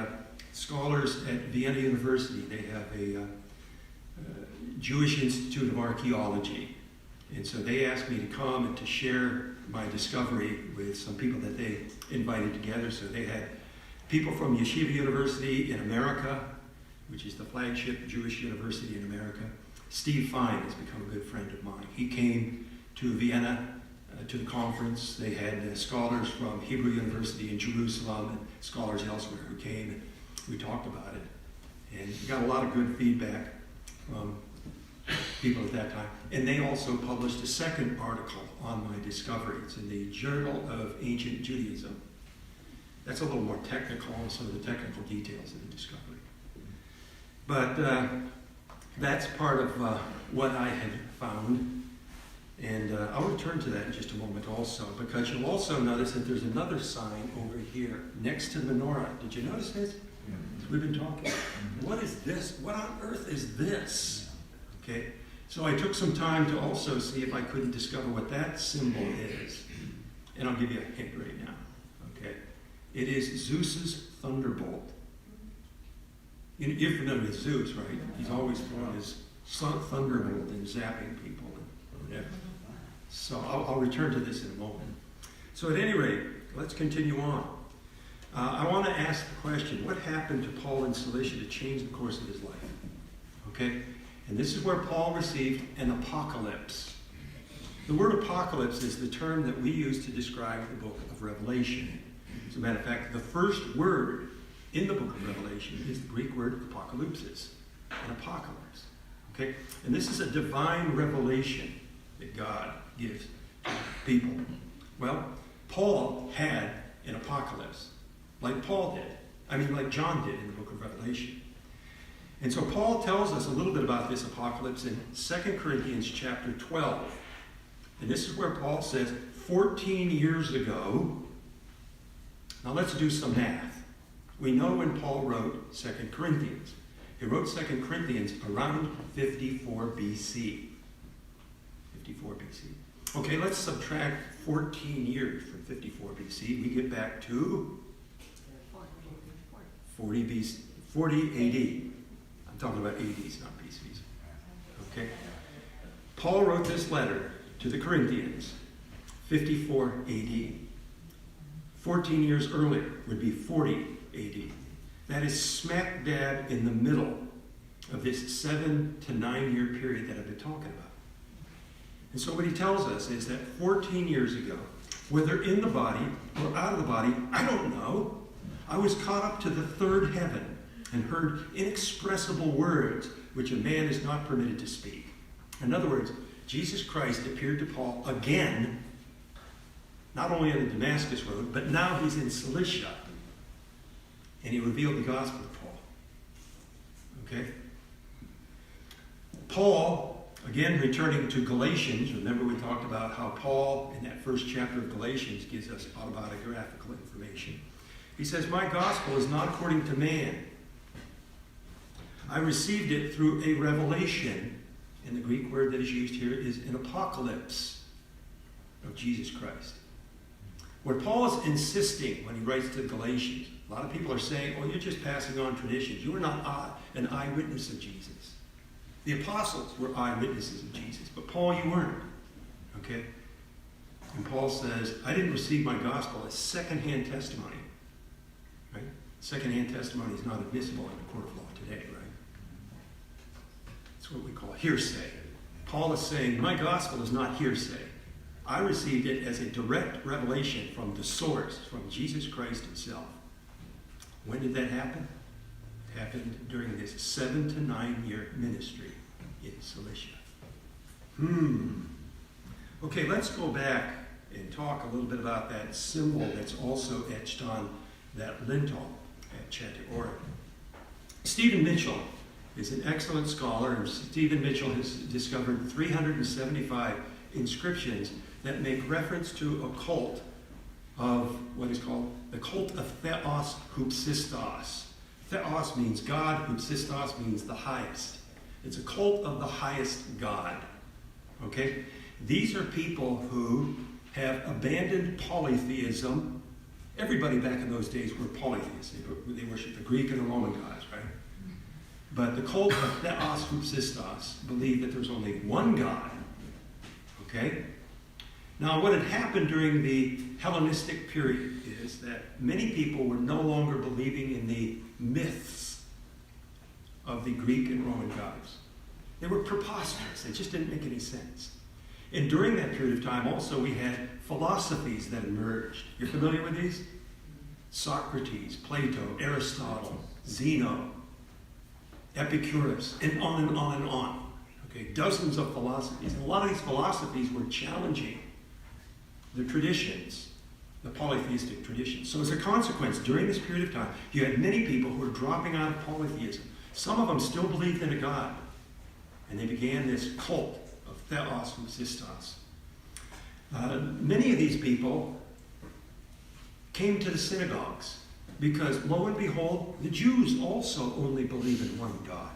[SPEAKER 1] scholars at Vienna University. They have a Jewish Institute of Archaeology. And so they asked me to come and to share my discovery with some people that they invited together. So they had people from Yeshiva University in America, which is the flagship Jewish university in America. Steve Fine has become a good friend of mine. He came to Vienna to the conference. They had scholars from Hebrew University in Jerusalem and scholars elsewhere who came, and we talked about it. And we got a lot of good feedback from people at that time. And they also published a second article on my discovery. It's in the Journal of Ancient Judaism. That's a little more technical on some of the technical details of the discovery. But that's part of what I had found. And I'll return to that in just a moment also, because you'll also notice that there's another sign over here next to the menorah. Did you notice this? Yeah. We've been talking. What is this? What on earth is this? Okay, so I took some time to also see if I couldn't discover what that symbol is. And I'll give you a hint right now. Okay, it is Zeus's thunderbolt. You're familiar with Zeus, right? He's always throwing his thunderbolt and zapping people and whatever. So I'll return to this in a moment. So at any rate, let's continue on. I want to ask the question, what happened to Paul in Cilicia to change the course of his life? Okay? And this is where Paul received an apocalypse. The word apocalypse is the term that we use to describe the book of Revelation. As a matter of fact, the first word in the book of Revelation is the Greek word apocalypsis, an apocalypse. Okay? And this is a divine revelation that God gives to people. Well, Paul had an apocalypse, like Paul did. Like John did in the book of Revelation. And so Paul tells us a little bit about this apocalypse in 2 Corinthians chapter 12. And this is where Paul says, 14 years ago, now let's do some math. We know when Paul wrote 2 Corinthians. He wrote 2 Corinthians around 54 BC. 54 BC. Okay, let's subtract 14 years from 54 BC. We get back to 40 BC, 40 AD. I'm talking about ADs, not BCs. Okay? Paul wrote this letter to the Corinthians, 54 AD. 14 years earlier would be 40 AD. That is smack dab in the middle of this 7 to 9 year period that I've been talking about. And so what he tells us is that 14 years ago, whether in the body or out of the body, I don't know, I was caught up to the third heaven and heard inexpressible words which a man is not permitted to speak. In other words, Jesus Christ appeared to Paul again, not only on the Damascus road, but now he's in Cilicia. And he revealed the gospel to Paul. Okay? Paul, again returning to Galatians, remember we talked about how Paul, in that first chapter of Galatians, gives us autobiographical information. He says, my gospel is not according to man. I received it through a revelation, and the Greek word that is used here is an apocalypse of Jesus Christ. What Paul is insisting when he writes to the Galatians, a lot of people are saying, oh, you're just passing on traditions. You are not an eyewitness of Jesus. The apostles were eyewitnesses of Jesus, but Paul, you weren't. Okay? And Paul says, I didn't receive my gospel as secondhand testimony. Right? Secondhand testimony is not admissible in the court of law today, right? It's what we call hearsay. Paul is saying, my gospel is not hearsay. I received it as a direct revelation from the source, from Jesus Christ himself. When did that happen? It happened during his 7 to 9 year ministry in Cilicia. Okay, let's go back and talk a little bit about that symbol that's also etched on that lintel at Chanteora. Stephen Mitchell is an excellent scholar, and Stephen Mitchell has discovered 375 inscriptions that make reference to a cult of what is called the cult of Theos Hoopsistos. Theos means God, Hoopsistos means the highest. It's a cult of the highest God. Okay? These are people who have abandoned polytheism. Everybody back in those days were polytheists. They worshiped the Greek and the Roman gods, right? But the cult of Theos Hoopsistos believed that there's only one God. Okay? Now, what had happened during the Hellenistic period is that many people were no longer believing in the myths of the Greek and Roman gods. They were preposterous. They just didn't make any sense. And during that period of time, also, we had philosophies that emerged. You're familiar with these? Socrates, Plato, Aristotle, Zeno, Epicurus, and on and on and on. Okay, dozens of philosophies. And a lot of these philosophies were challenging the traditions, the polytheistic traditions. So as a consequence, during this period of time, you had many people who were dropping out of polytheism. Some of them still believed in a God. And they began this cult of Theos Hoopsistos. Many of these people came to the synagogues because, lo and behold, the Jews also only believe in one God.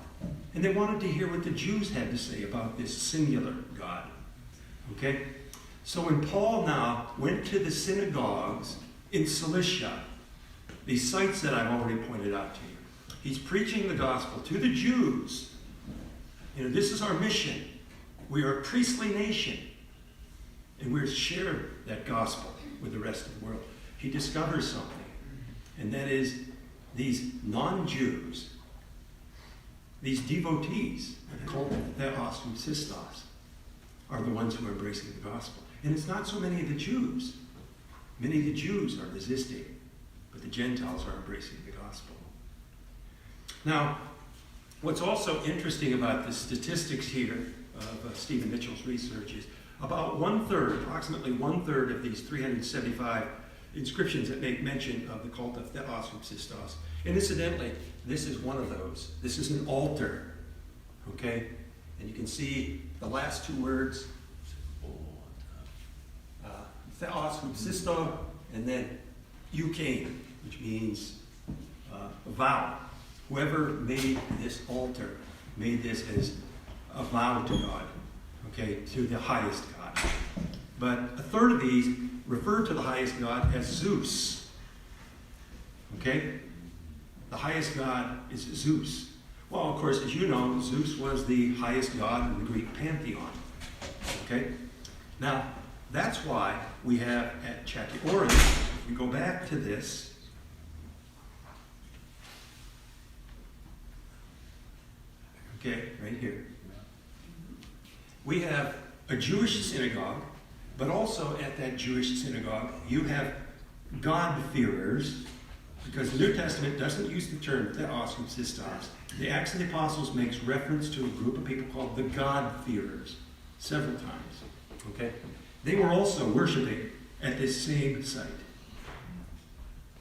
[SPEAKER 1] And they wanted to hear what the Jews had to say about this singular God. Okay? So when Paul now went to the synagogues in Cilicia, these sites that I've already pointed out to you, he's preaching the gospel to the Jews. You know, this is our mission. We are a priestly nation. And we're to share that gospel with the rest of the world. He discovers something. And that is these non-Jews, these devotees of the cult of Theos Hoopsistos, are the ones who are embracing the gospel. And it's not so many of the Jews. Many of the Jews are resisting, but the Gentiles are embracing the gospel. Now, what's also interesting about the statistics here of Stephen Mitchell's research is about approximately one-third of these 375 inscriptions that make mention of the cult of Theos Hoopsistos. And incidentally, this is one of those. This is an altar. Okay? And you can see the last two words, Theos Hoopsisto, and then Euchain, which means vow. whoever made this altar made this as a vow to God, okay, to the highest God. But a third of these refer to the highest God as Zeus. Okay? The highest God is Zeus. Well, of course, as you know, Zeus was the highest god in the Greek pantheon. Okay? Now, that's why we have at Chatiorin, if we go back to this, okay, right here, we have a Jewish synagogue, but also at that Jewish synagogue, you have God-fearers, because the New Testament doesn't use the term theos subsistas. The Acts of the Apostles makes reference to a group of people called the God-fearers several times. Okay? They were also worshiping at this same site.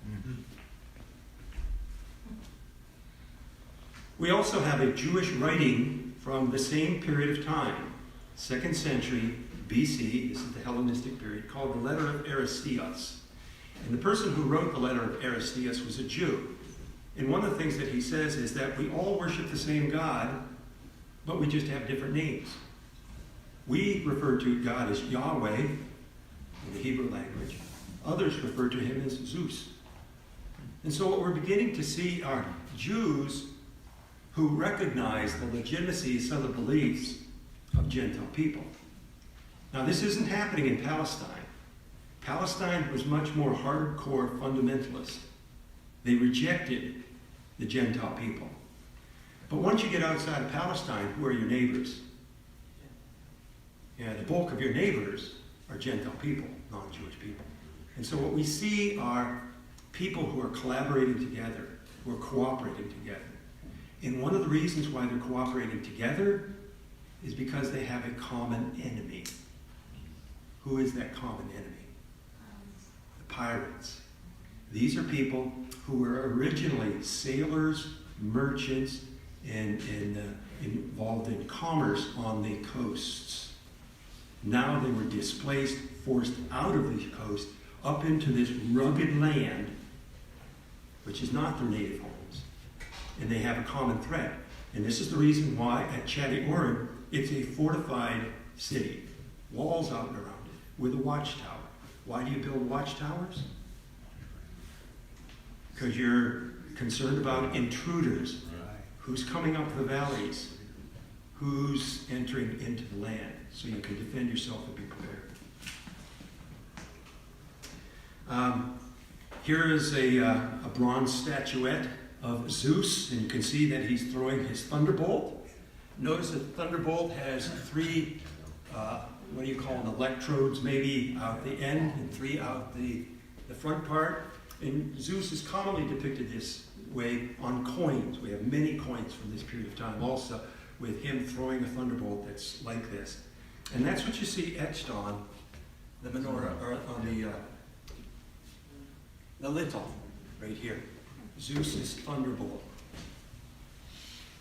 [SPEAKER 1] Mm-hmm. We also have a Jewish writing from the same period of time, 2nd century BC, this is the Hellenistic period, called the Letter of Aristeas. And the person who wrote the Letter of Aristeas was a Jew. And one of the things that he says is that we all worship the same God, but we just have different names. We refer to God as Yahweh in the Hebrew language. Others refer to him as Zeus. And so what we're beginning to see are Jews who recognize the legitimacy of some of the beliefs of Gentile people. Now, this isn't happening in Palestine. Palestine was much more hardcore fundamentalist. They rejected the Gentile people. But once you get outside of Palestine, who are your neighbors? Yeah, the bulk of your neighbors are Gentile people, non-Jewish people. And so what we see are people who are collaborating together, who are cooperating together. And one of the reasons why they're cooperating together is because they have a common enemy. Who is that common enemy? The pirates. These are people who were originally sailors, merchants, and involved in commerce on the coasts. Now they were displaced, forced out of the coast, up into this rugged land, which is not their native homes. And they have a common threat. And this is the reason why at Chatiorin, it's a fortified city. Walls out and around it, with a watchtower. Why do you build watchtowers? Because you're concerned about intruders. Who's coming up the valleys? Who's entering into the land? So you can defend yourself and be prepared. Here is a bronze statuette of Zeus, and you can see that he's throwing his thunderbolt. Notice that the thunderbolt has three, what do you call them, electrodes maybe out the end, and three out the front part. And Zeus is commonly depicted this way on coins. We have many coins from this period of time also, with him throwing a thunderbolt that's like this. And that's what you see etched on the menorah, or on the lintel, right here. Zeus's thunderbolt.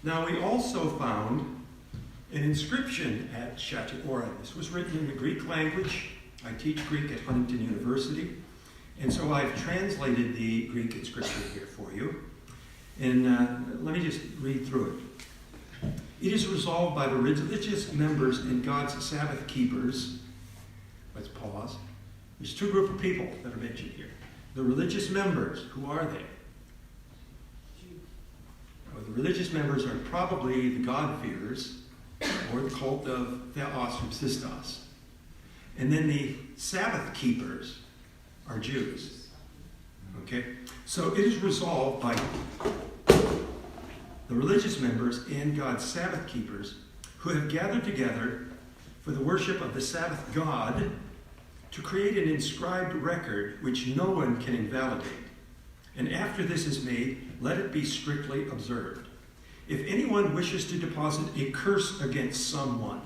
[SPEAKER 1] Now we also found an inscription at Chatiorin. This was written in the Greek language. I teach Greek at Huntington University. And so I've translated the Greek inscription here for you. And let me just read through it. It is resolved by the religious members and God's Sabbath keepers. Let's pause. There's two groups of people that are mentioned here. The religious members, who are they? Well, the religious members are probably the God-fearers or the cult of theos subsistas. And then the Sabbath keepers are Jews. Okay? So it is resolved by the religious members and God's Sabbath keepers who have gathered together for the worship of the Sabbath God to create an inscribed record which no one can invalidate. And after this is made, let it be strictly observed. If anyone wishes to deposit a curse against someone,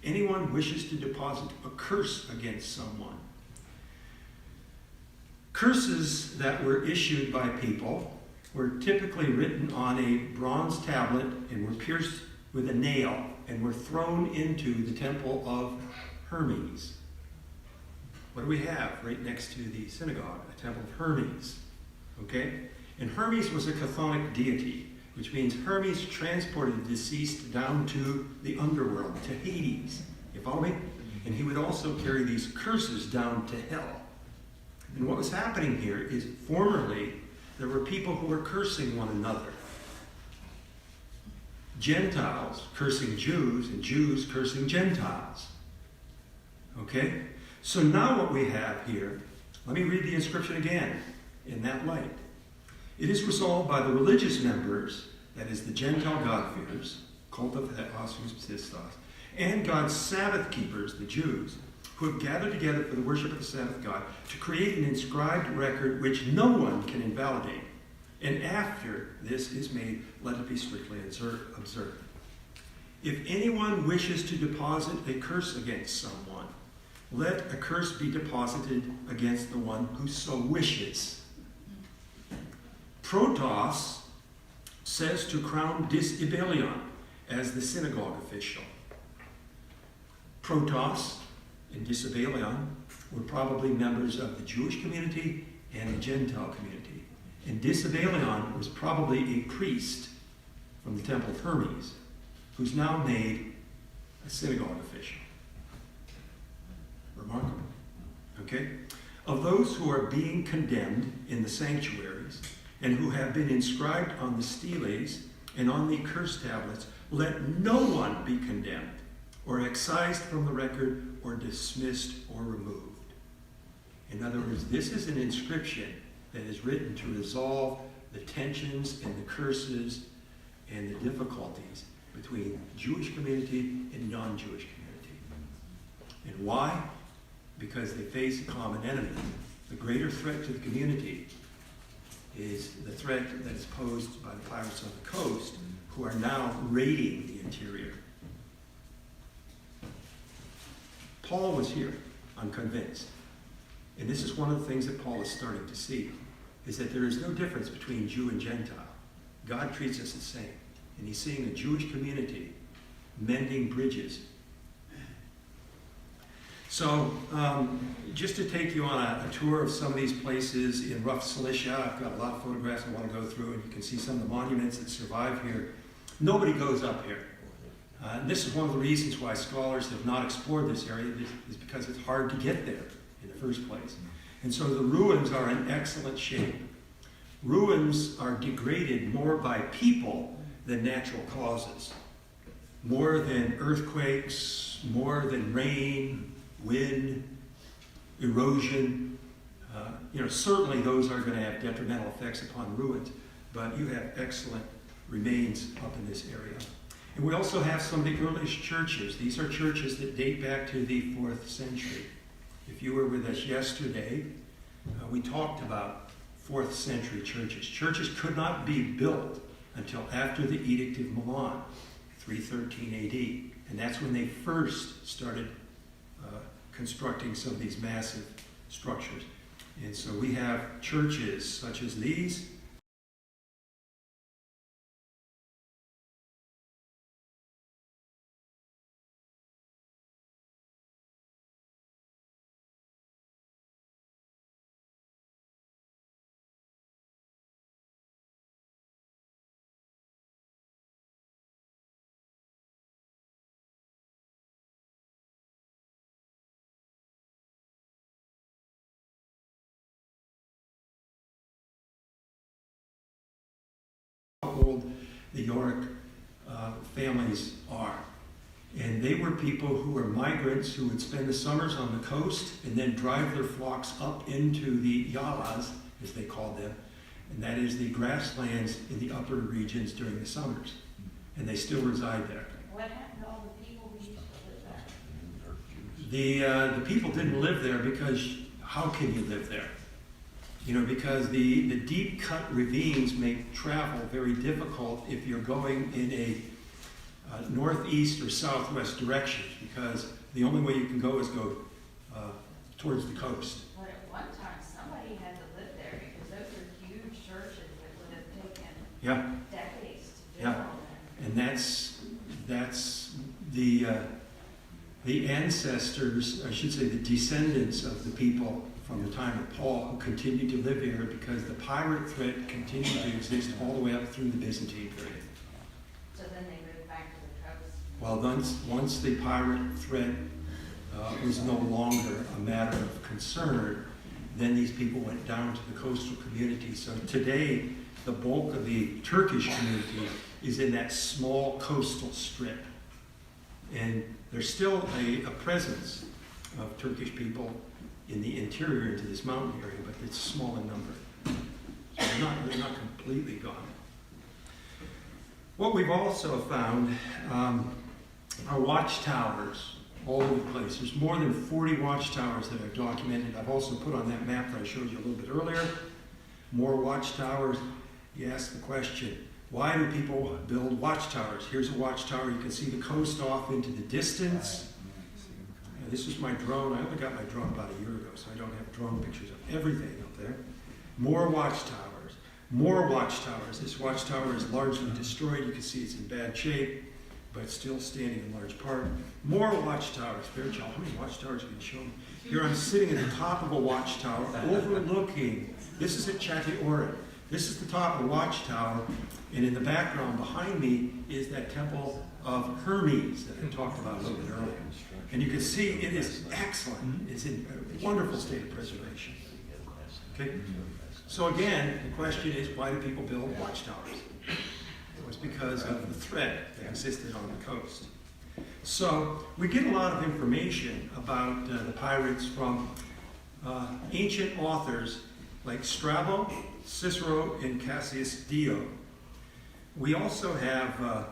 [SPEAKER 1] anyone wishes to deposit a curse against someone, curses that were issued by people were typically written on a bronze tablet and were pierced with a nail and were thrown into the temple of Hermes. What do we have right next to the synagogue? A temple of Hermes. Okay? And Hermes was a chthonic deity, which means Hermes transported the deceased down to the underworld, to Hades. You follow me? And he would also carry these curses down to hell. And what was happening here is formerly there were people who were cursing one another. Gentiles cursing Jews and Jews cursing Gentiles. Okay? So now what we have here, let me read the inscription again in that light. It is resolved by the religious members, that is the Gentile God-fearers, cult of Hostus Pistos, and God's Sabbath keepers, the Jews, who have gathered together for the worship of the Sabbath God, to create an inscribed record which no one can invalidate. And after this is made, let it be strictly observed. If anyone wishes to deposit a curse against someone, let a curse be deposited against the one who so wishes. Protos says to crown Disibelion as the synagogue official. Protos and Disibelion were probably members of the Jewish community and the Gentile community. And Disibelion was probably a priest from the Temple of Hermes, who's now made a synagogue official. Remarkable. Okay? Of those who are being condemned in the sanctuaries and who have been inscribed on the steles and on the curse tablets, let no one be condemned or excised from the record or dismissed or removed. In other words, this is an inscription that is written to resolve the tensions and the curses and the difficulties between Jewish community and non-Jewish community. And why? Because they face a common enemy. The greater threat to the community is the threat that is posed by the pirates on the coast, who are now raiding the interior. Paul was here, I'm convinced. And this is one of the things that Paul is starting to see, is that there is no difference between Jew and Gentile. God treats us the same. And he's seeing a Jewish community mending bridges. So, just to take you on a tour of some of these places in rough Cilicia, I've got a lot of photographs I want to go through, and you can see some of the monuments that survive here. Nobody goes up here. And this is one of the reasons why scholars have not explored this area, is because it's hard to get there in the first place. And so the ruins are in excellent shape. Ruins are degraded more by people than natural causes. More than earthquakes, more than rain, wind, erosion. Certainly those are going to have detrimental effects upon ruins, but you have excellent remains up in this area. And we also have some of the earliest churches. These are churches that date back to the 4th century. If you were with us yesterday, we talked about 4th century churches. Churches could not be built until after the Edict of Milan, 313 AD. And that's when they first started constructing some of these massive structures. And so we have churches such as these. Old the York families are. And they were people who were migrants who would spend the summers on the coast and then drive their flocks up into the yalas, as they called them, and that is the grasslands in the upper regions during the summers. And they still reside there.
[SPEAKER 2] What happened to all the people who used to live there?
[SPEAKER 1] The people didn't live there because how can you live there? Because the deep cut ravines make travel very difficult if you're going in a northeast or southwest direction, because the only way you can go is go towards the coast.
[SPEAKER 2] But at one time, somebody had to live there, because those are huge churches that would have taken decades to build.
[SPEAKER 1] And that's the ancestors, I should say the descendants of the people from the time of Paul, who continued to live here because the pirate threat continued to exist all the way up through the Byzantine period.
[SPEAKER 2] So then they moved back to the coast.
[SPEAKER 1] Well, once the pirate threat was no longer a matter of concern, then these people went down to the coastal community. So today, the bulk of the Turkish community is in that small coastal strip. And there's still a presence of Turkish people in the interior into this mountain area, but it's small in number. So they're not completely gone. What we've also found are watchtowers all over the place. There's more than 40 watchtowers that are documented. I've also put on that map that I showed you a little bit earlier. More watchtowers. You ask the question, why do people build watchtowers? Here's a watchtower. You can see the coast off into the distance. This is my drone. I only got my drone about a year ago, so I don't have drone pictures of everything up there. More watchtowers. More watchtowers. This watchtower is largely destroyed. You can see it's in bad shape, but still standing in large part. More watchtowers. Fairchild, how many watchtowers can you show me? Here I'm sitting at the top of a watchtower overlooking. This is at Châtillon. This is the top of the watchtower, and in the background behind me is that temple of Hermes that I talked about a little bit earlier. And you can see it is excellent. It's in a wonderful state of preservation. Okay? So again, the question is, why do people build watchtowers? It was because of the threat that existed on the coast. So we get a lot of information about the pirates from ancient authors like Strabo, Cicero, and Cassius Dio. We also have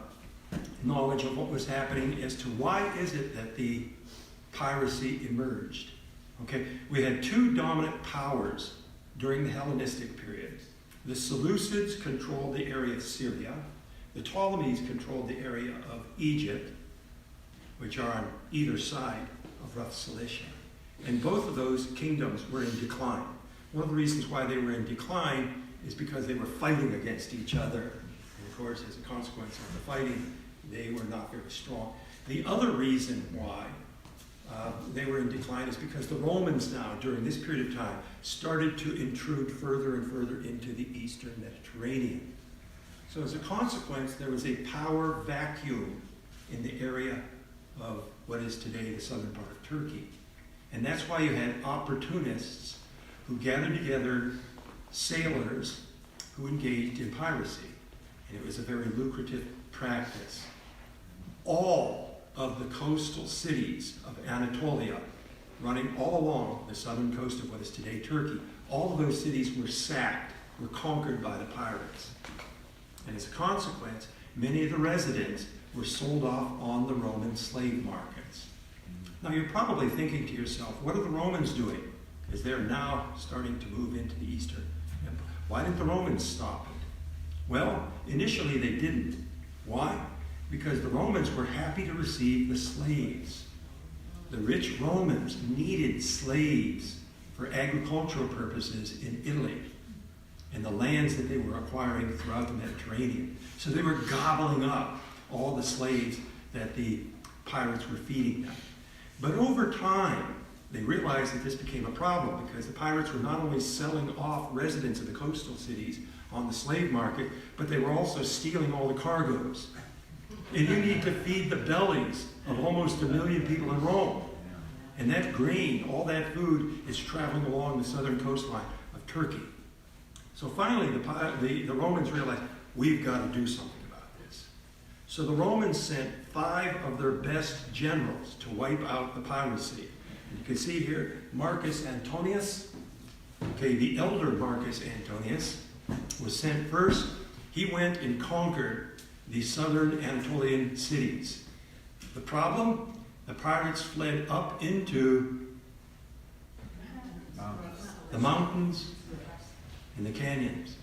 [SPEAKER 1] knowledge of what was happening as to why is it that the piracy emerged. Okay, we had two dominant powers during the Hellenistic period. The Seleucids controlled the area of Syria. The Ptolemies controlled the area of Egypt, which are on either side of Rough Cilicia. And both of those kingdoms were in decline. One of the reasons why they were in decline is because they were fighting against each other. And of course, as a consequence of the fighting, they were not very strong. The other reason why they were in decline is because the Romans now, during this period of time, started to intrude further and further into the eastern Mediterranean. So as a consequence, there was a power vacuum in the area of what is today the southern part of Turkey. And that's why you had opportunists who gathered together sailors who engaged in piracy. And it was a very lucrative practice. All of the coastal cities of Anatolia, running all along the southern coast of what is today Turkey, all of those cities were sacked, were conquered by the pirates. And as a consequence, many of the residents were sold off on the Roman slave markets. Now you're probably thinking to yourself, what are the Romans doing? Because they're now starting to move into the Eastern Empire. Why didn't the Romans stop it? Well, initially they didn't. Why? Because the Romans were happy to receive the slaves. The rich Romans needed slaves for agricultural purposes in Italy and the lands that they were acquiring throughout the Mediterranean. So they were gobbling up all the slaves that the pirates were feeding them. But over time, they realized that this became a problem because the pirates were not only selling off residents of the coastal cities on the slave market, but they were also stealing all the cargoes. And you need to feed the bellies of almost 1 million people in Rome. And that grain, all that food, is traveling along the southern coastline of Turkey. So finally, the Romans realized, we've got to do something about this. So the Romans sent 5 of their best generals to wipe out the piracy. And you can see here, Marcus Antonius, okay, the elder Marcus Antonius, was sent first. He went and conquered the southern Anatolian cities. The problem? The pirates fled up into the mountains and the canyons.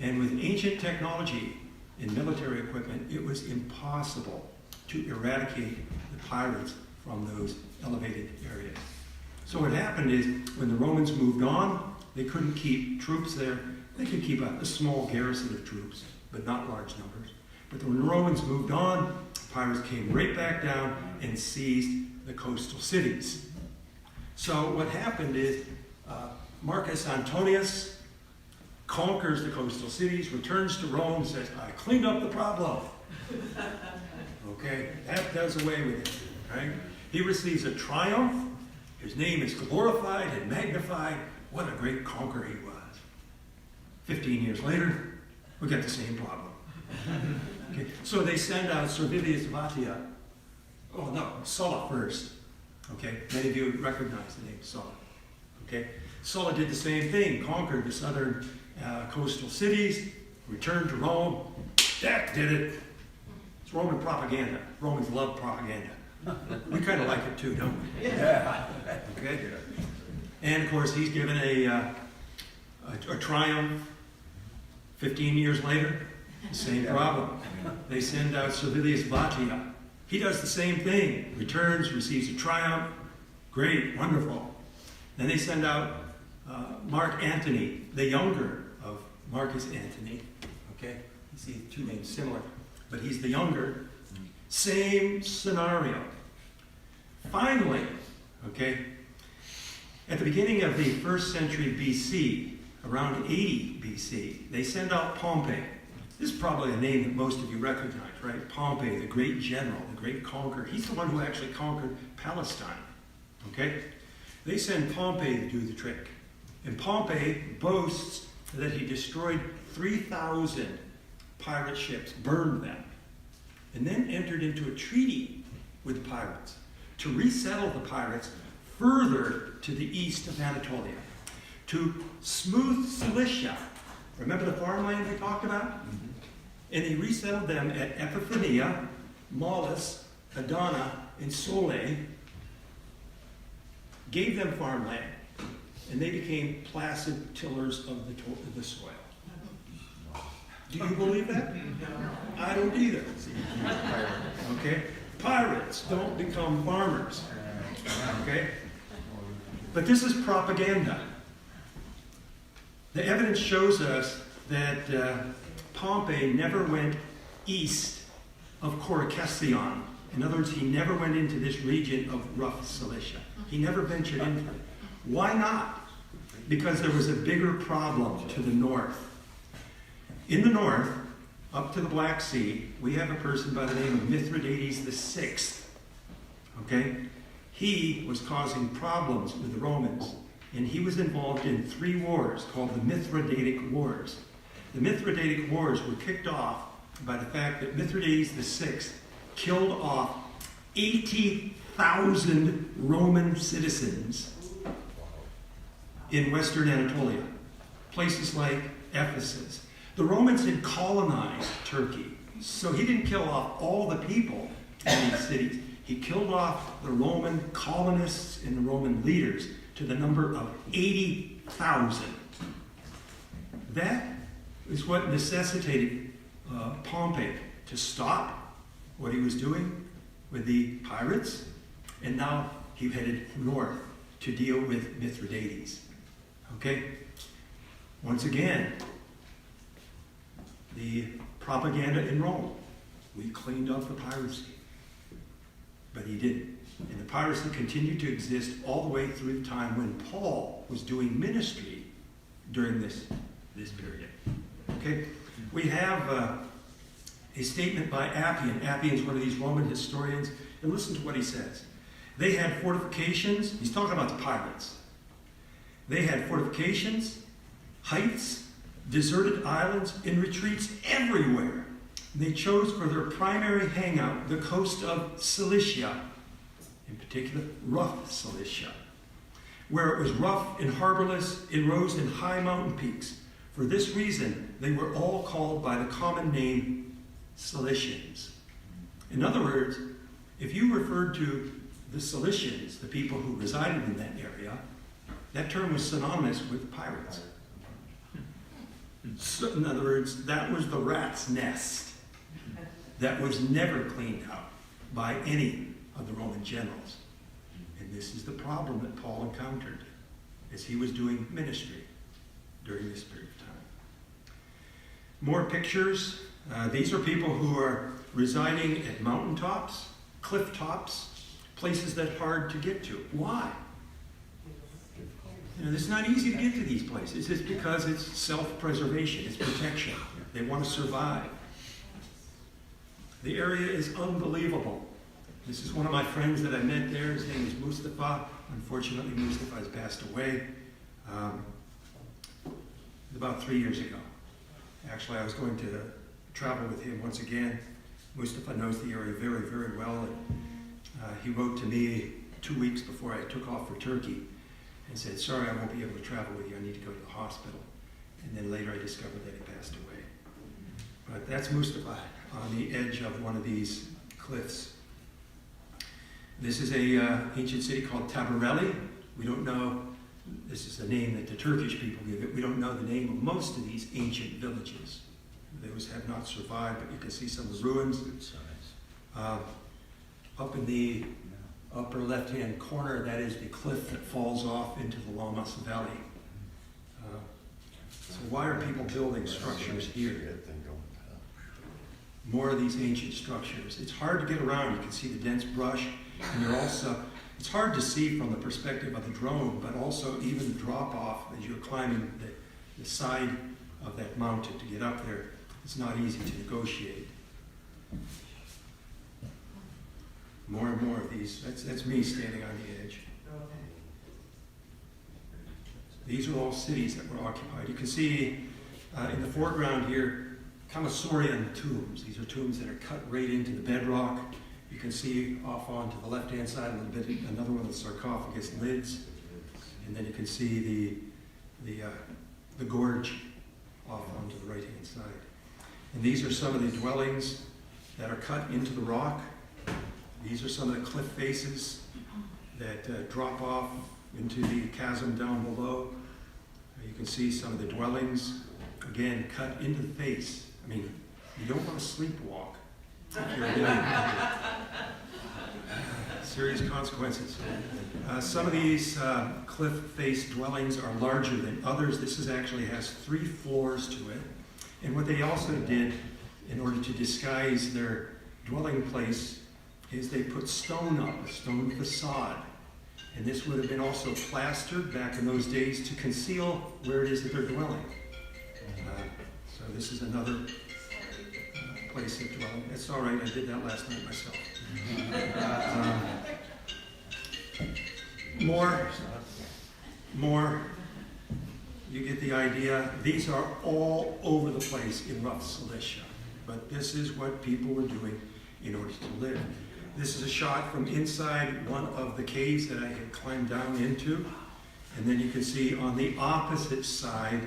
[SPEAKER 1] And with ancient technology and military equipment, it was impossible to eradicate the pirates from those elevated areas. So what happened is, when the Romans moved on, they couldn't keep troops there. They could keep a small garrison of troops, but not large numbers. But when the Romans moved on, pirates came right back down and seized the coastal cities. So what happened is, Marcus Antonius conquers the coastal cities, returns to Rome, says, I cleaned up the problem. Okay, that does away with it, right? He receives a triumph. His name is glorified and magnified. What a great conqueror he was. 15 years later, we got the same problem. Okay, so they send out Servilius Vatia. Oh no, Sulla first. Okay, many of you recognize the name Sulla. Okay, Sulla did the same thing, conquered the southern coastal cities, returned to Rome. That did it. It's Roman propaganda. Romans love propaganda. We kind of like it too, don't we?
[SPEAKER 3] Yeah.
[SPEAKER 1] Okay. And of course, he's given a triumph. 15 years later, same problem. They send out Servilius Vatia. He does the same thing. Returns, receives a triumph. Great, wonderful. Then they send out Mark Antony, the younger of Marcus Antony. Okay, you see two names similar, but he's the younger. Same scenario. Finally, okay, at the beginning of the 1st century BC, around 80 BC, they send out Pompey. This is probably a name that most of you recognize, right? Pompey, the great general, the great conqueror. He's the one who actually conquered Palestine. Okay? They send Pompey to do the trick. And Pompey boasts that he destroyed 3,000 pirate ships, burned them, and then entered into a treaty with the pirates to resettle the pirates further to the east of Anatolia, to smooth Cilicia. Remember the farmland we talked about? Mm-hmm. And he resettled them at Epiphania, Molus, Adana, and Sole, gave them farmland, and they became placid tillers of the soil. Do you believe that? I don't either. Okay? Pirates don't become farmers. Okay? But this is propaganda. The evidence shows us that Pompey never went east of Coricasion. In other words, he never went into this region of rough Cilicia. He never ventured into it. Why not? Because there was a bigger problem to the north. In the north, up to the Black Sea, we have a person by the name of Mithridates VI. Okay? He was causing problems with the Romans, and he was involved in 3 wars called the Mithridatic Wars. The Mithridatic Wars were kicked off by the fact that Mithridates VI killed off 80,000 Roman citizens in western Anatolia, places like Ephesus. The Romans had colonized Turkey, so he didn't kill off all the people in these cities. He killed off the Roman colonists and the Roman leaders to the number of 80,000. That is what necessitated Pompey to stop what he was doing with the pirates, and now he headed north to deal with Mithridates. Okay? Once again, the propaganda in Rome. We cleaned up the piracy. But he didn't. And the piracy continued to exist all the way through the time when Paul was doing ministry during this period. Okay? We have a statement by Appian. Appian is one of these Roman historians. And listen to what he says. They had fortifications. He's talking about the pirates. They had fortifications, heights, deserted islands, and retreats everywhere. They chose for their primary hangout the coast of Cilicia, in particular, rough Cilicia. Where it was rough and harborless, it rose in high mountain peaks. For this reason, they were all called by the common name Cilicians. In other words, if you referred to the Cilicians, the people who resided in that area, that term was synonymous with pirates. So, in other words, that was the rat's nest that was never cleaned out by any of the Roman generals. And this is the problem that Paul encountered as he was doing ministry during this period of time. More pictures. These are people who are residing at mountaintops, cliff tops, places that are hard to get to. Why? It's not easy to get to these places. It's because it's self-preservation, it's protection. They want to survive. The area is unbelievable. This is one of my friends that I met there. His name is Mustafa. Unfortunately, Mustafa has passed away about 3 years ago. Actually, I was going to travel with him once again. Mustafa knows the area very, very well. And, he wrote to me 2 weeks before I took off for Turkey and said, sorry, I won't be able to travel with you. I need to go to the hospital. And then later I discovered that he passed away. But that's Mustafa on the edge of one of these cliffs. This is a ancient city called Tabarelli. We don't know, this is the name that the Turkish people give it. We don't know the name of most of these ancient villages. Those have not survived, but you can see some of the ruins. Up in the upper left-hand corner, that is the cliff that falls off into the Lomas Valley. So why are people building structures here? More of these ancient structures. It's hard to get around. You can see the dense brush, and you're also, it's hard to see from the perspective of the drone, but also even the drop-off as you're climbing the side of that mountain to get up there. It's not easy to negotiate. More and more of these. That's me standing on the edge. These are all cities that were occupied. You can see in the foreground here, Kamasaurian tombs. These are tombs that are cut right into the bedrock. You can see off onto the left-hand side a little bit, another one with sarcophagus lids. And then you can see the gorge off onto the right-hand side. And these are some of the dwellings that are cut into the rock. These are some of the cliff faces that drop off into the chasm down below. You can see some of the dwellings, again, cut into the face. I mean, you don't want to sleepwalk. Serious consequences. Some of these cliff face dwellings are larger than others. This actually has 3 floors to it. And what they also did in order to disguise their dwelling place is they put stone up, a stone facade. And this would have been also plastered back in those days to conceal where it is that they're dwelling. So this is another place of dwelling. It's all right, I did that last night myself. More, you get the idea. These are all over the place in rough Cilicia. But this is what people were doing in order to live. This is a shot from inside one of the caves that I had climbed down into. And then you can see on the opposite side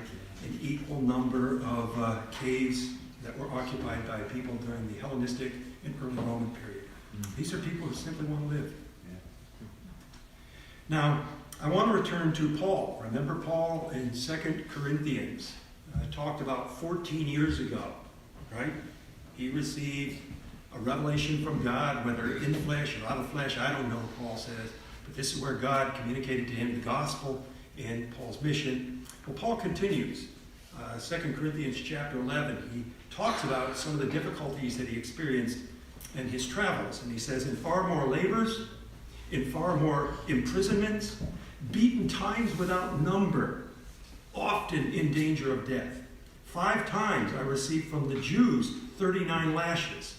[SPEAKER 1] an equal number of caves that were occupied by people during the Hellenistic and early Roman period. These are people who simply want to live. Now, I want to return to Paul. Remember Paul in 2 Corinthians talked about 14 years ago, right? He received a revelation from God, whether in the flesh or out of the flesh, I don't know, Paul says. But this is where God communicated to him the gospel and Paul's mission. Well, Paul continues. 2 Corinthians chapter 11, he talks about some of the difficulties that he experienced in his travels. And he says, in far more labors, in far more imprisonments, beaten times without number, often in danger of death. 5 times I received from the Jews 39 lashes.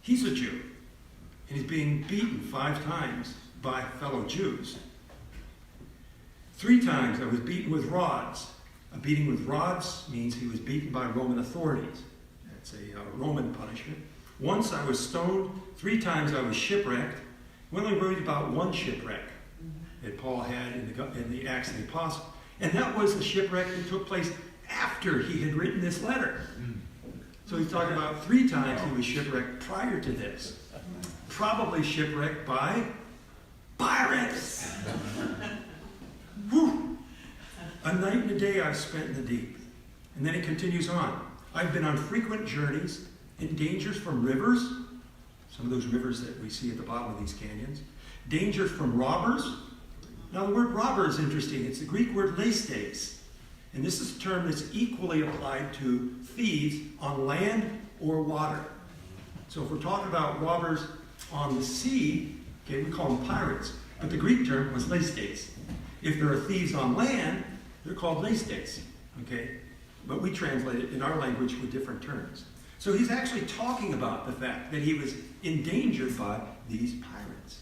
[SPEAKER 1] He's a Jew, and he's being beaten 5 times by fellow Jews. 3 times I was beaten with rods. A beating with rods means he was beaten by Roman authorities. That's a Roman punishment. Once I was stoned. 3 times I was shipwrecked. We only read about 1 shipwreck that Paul had in the Acts of the Apostles. And that was the shipwreck that took place after he had written this letter. So he's talking about 3 times he was shipwrecked prior to this. Probably shipwrecked by pirates. Whew. A night and a day I've spent in the deep. And then it continues on. I've been on frequent journeys, in dangers from rivers, some of those rivers that we see at the bottom of these canyons. Dangers from robbers. Now the word robber is interesting. It's the Greek word lestes. And this is a term that's equally applied to thieves on land or water. So if we're talking about robbers on the sea, okay, we call them pirates. But the Greek term was lestes. If there are thieves on land, they're called leastes, okay? But we translate it in our language with different terms. So he's actually talking about the fact that he was endangered by these pirates.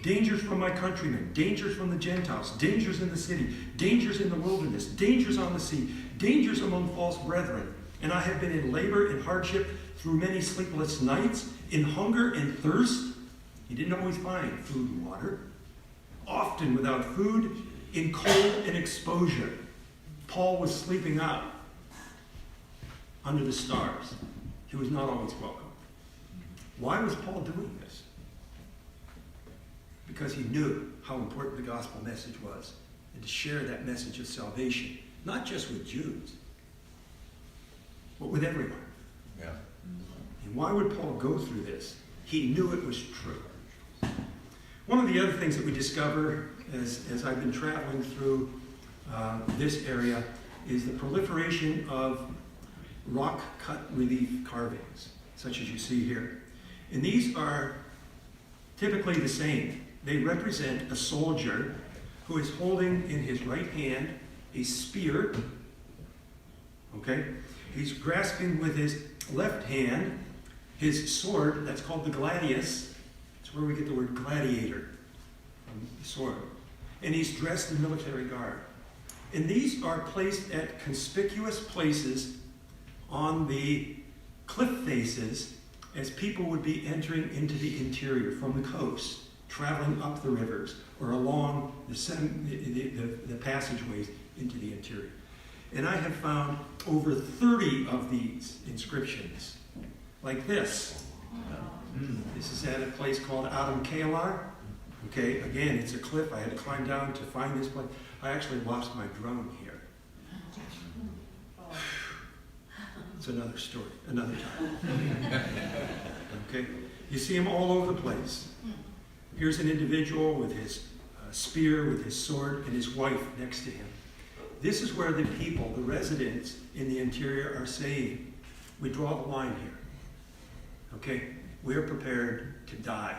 [SPEAKER 1] Dangers from my countrymen, dangers from the Gentiles, dangers in the city, dangers in the wilderness, dangers on the sea, dangers among false brethren. And I have been in labor and hardship through many sleepless nights, in hunger and thirst. He didn't always find food and water. Often without food, in cold and exposure. Paul was sleeping out under the stars. He was not always welcome. Why was Paul doing this? Because he knew how important the gospel message was, and to share that message of salvation, not just with Jews, but with everyone.
[SPEAKER 3] Yeah.
[SPEAKER 1] And why would Paul go through this? He knew it was true. One of the other things that we discover as I've been traveling through this area is the proliferation of rock-cut relief carvings, such as you see here. And these are typically the same. They represent a soldier who is holding in his right hand a spear. Okay? He's grasping with his left hand his sword, that's called the gladius. That's where we get the word gladiator from the sword. And he's dressed in military garb. And these are placed at conspicuous places on the cliff faces as people would be entering into the interior from the coast, traveling up the rivers or along the passageways into the interior. And I have found over 30 of these inscriptions, like this. This is at a place called Adam Kalar. Okay, again, it's a cliff. I had to climb down to find this place. I actually lost my drone here. It's another story, another time. Okay, you see them all over the place. Here's an individual with his spear, with his sword, and his wife next to him. This is where the people, the residents in the interior, are saying, we draw the line here. Okay, we're prepared to die,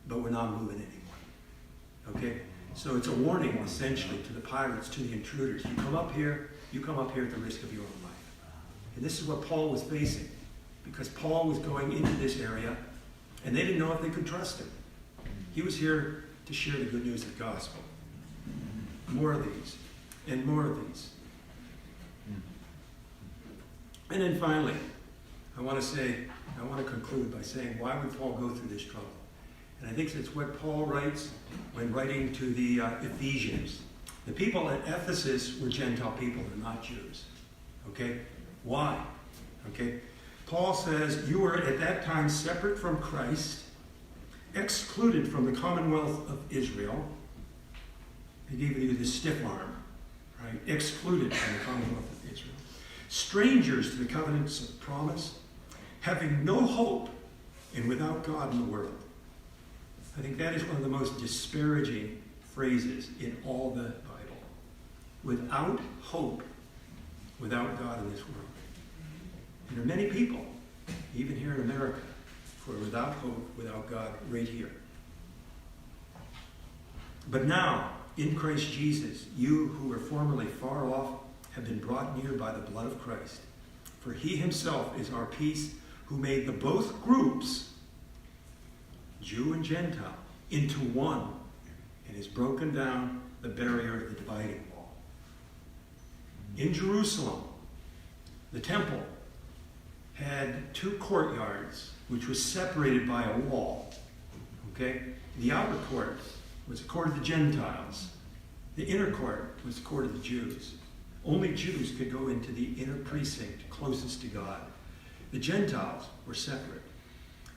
[SPEAKER 1] but we're not moving anymore. Okay, so it's a warning essentially to the pirates, to the intruders. You come up here at the risk of your own life. And this is what Paul was facing, because Paul was going into this area, and they didn't know if they could trust him. He was here to share the good news of the gospel. More of these, and more of these. And then finally, I want to conclude by saying, why would Paul go through this trouble? And I think it's what Paul writes when writing to the Ephesians. The people at Ephesus were Gentile people, they're not Jews. Okay? Why? Okay? Paul says, you were at that time separate from Christ, excluded from the commonwealth of Israel. He gave you the stiff arm, right? Excluded from the commonwealth of Israel. Strangers to the covenants of promise, having no hope and without God in the world. I think that is one of the most disparaging phrases in all the Bible. Without hope, without God in this world. And there are many people, even here in America, who are without hope, without God, right here. But now, in Christ Jesus, you who were formerly far off have been brought near by the blood of Christ. For he himself is our peace, who made the both groups, Jew and Gentile, into one, and has broken down the barrier of the dividing wall. In Jerusalem, the temple had two courtyards, which was separated by a wall. Okay? The outer court was the court of the Gentiles. The inner court was the court of the Jews. Only Jews could go into the inner precinct closest to God. The Gentiles were separate.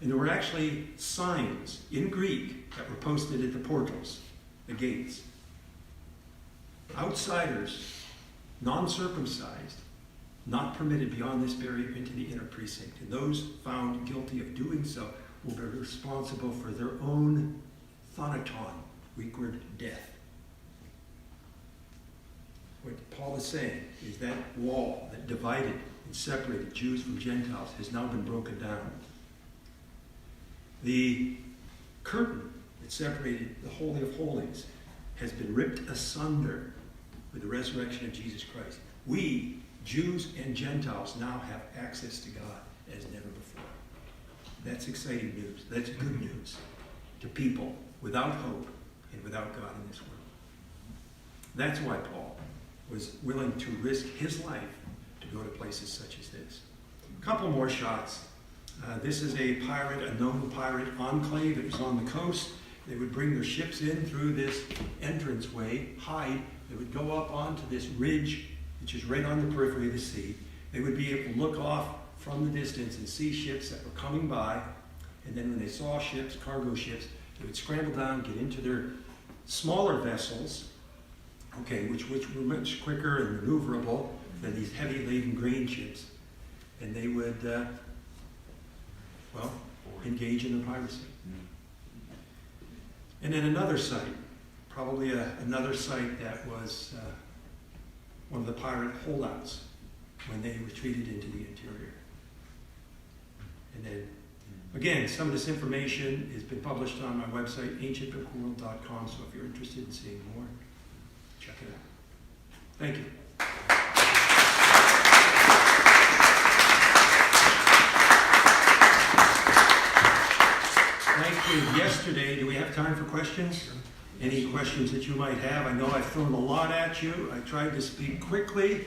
[SPEAKER 1] And there were actually signs in Greek that were posted at the portals, the gates. Outsiders, non-circumcised, not permitted beyond this barrier into the inner precinct. And those found guilty of doing so will be responsible for their own thanaton, Greek word death. What Paul is saying is that wall that divided and separated Jews from Gentiles has now been broken down. The curtain that separated the Holy of Holies has been ripped asunder with the resurrection of Jesus Christ. We, Jews and Gentiles, now have access to God as never before. That's exciting news. That's good news to people without hope and without God in this world. That's why Paul was willing to risk his life to go to places such as this. A couple more shots. This is a known pirate enclave. It was on the coast. They would bring their ships in through this entranceway, hide. They would go up onto this ridge, which is right on the periphery of the sea. They would be able to look off from the distance and see ships that were coming by. And then when they saw ships, cargo ships, they would scramble down, get into their smaller vessels, which were much quicker and maneuverable than these heavy laden grain ships. And they would, engage in the piracy. And then another site, probably another site that was one of the pirate holdouts when they retreated into the interior. And then, again, some of this information has been published on my website, ancientbiblicalworld.com, so if you're interested in seeing more, check it out. Thank you. Thank you. Yesterday, do we have time for questions? Any questions that you might have? I know I've thrown a lot at you. I tried to speak quickly.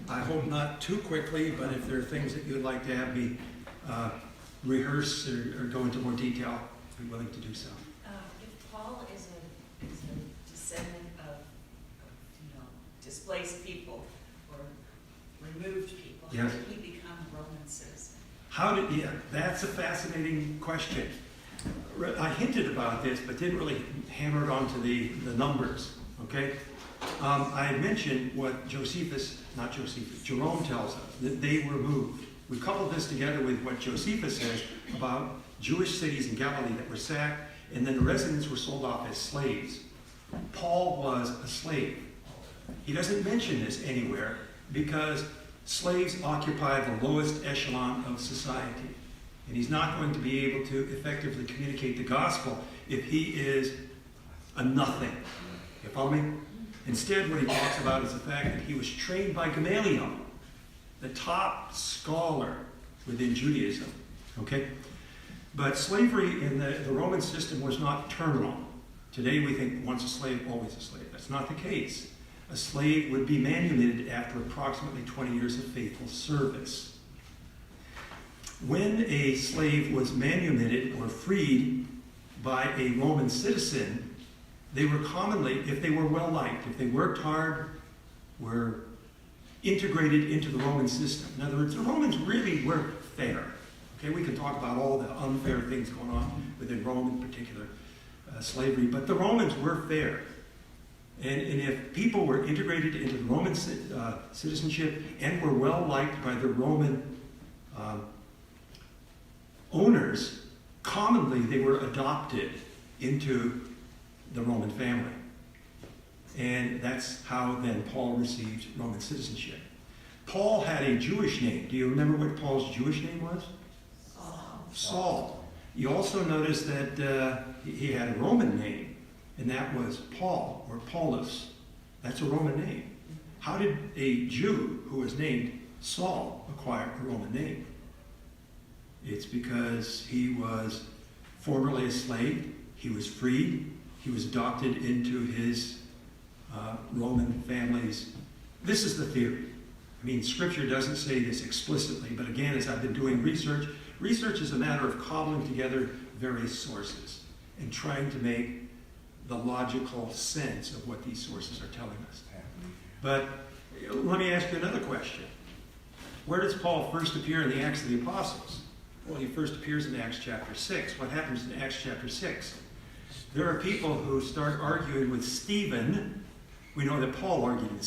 [SPEAKER 1] I hope not too quickly, but if there are things that you'd like to have me rehearse or go into more detail, I'd be willing to do so.
[SPEAKER 3] If Paul is a descendant of displaced people or removed people,
[SPEAKER 1] yes,
[SPEAKER 3] how did he become a Roman citizen?
[SPEAKER 1] That's a fascinating question. I hinted about this, but didn't really hammer it onto the numbers, okay? I had mentioned what Jerome tells us, that they were moved. We coupled this together with what Josephus says about Jewish cities in Galilee that were sacked, and then the residents were sold off as slaves. Paul was a slave. He doesn't mention this anywhere because slaves occupy the lowest echelon of society. And he's not going to be able to effectively communicate the gospel if he is a nothing. You follow me? Instead, what he talks about is the fact that he was trained by Gamaliel, the top scholar within Judaism. Okay? But slavery in the Roman system was not terminal. Today we think once a slave, always a slave. That's not the case. A slave would be manumitted after approximately 20 years of faithful service. When a slave was manumitted or freed by a Roman citizen, they were commonly, if they were well-liked, if they worked hard, were integrated into the Roman system. In other words, the Romans really were fair. Okay, we can talk about all the unfair things going on within Rome, in particular slavery, but the Romans were fair. And if people were integrated into the Roman citizenship and were well-liked by the Roman owners, commonly they were adopted into the Roman family. And that's how then Paul received Roman citizenship. Paul had a Jewish name. Do you remember what Paul's Jewish name was? Saul. You also notice that he had a Roman name, and that was Paul or Paulus. That's a Roman name. How did a Jew who was named Saul acquire a Roman name? It's because he was formerly a slave, he was freed, he was adopted into his Roman family's. This is the theory. I mean, Scripture doesn't say this explicitly, but again, as I've been doing research is a matter of cobbling together various sources and trying to make the logical sense of what these sources are telling us. But let me ask you another question. Where does Paul first appear in the Acts of the Apostles? Well, he first appears in Acts chapter 6. What happens in Acts chapter 6? There are people who start arguing with Stephen. We know that Paul argued with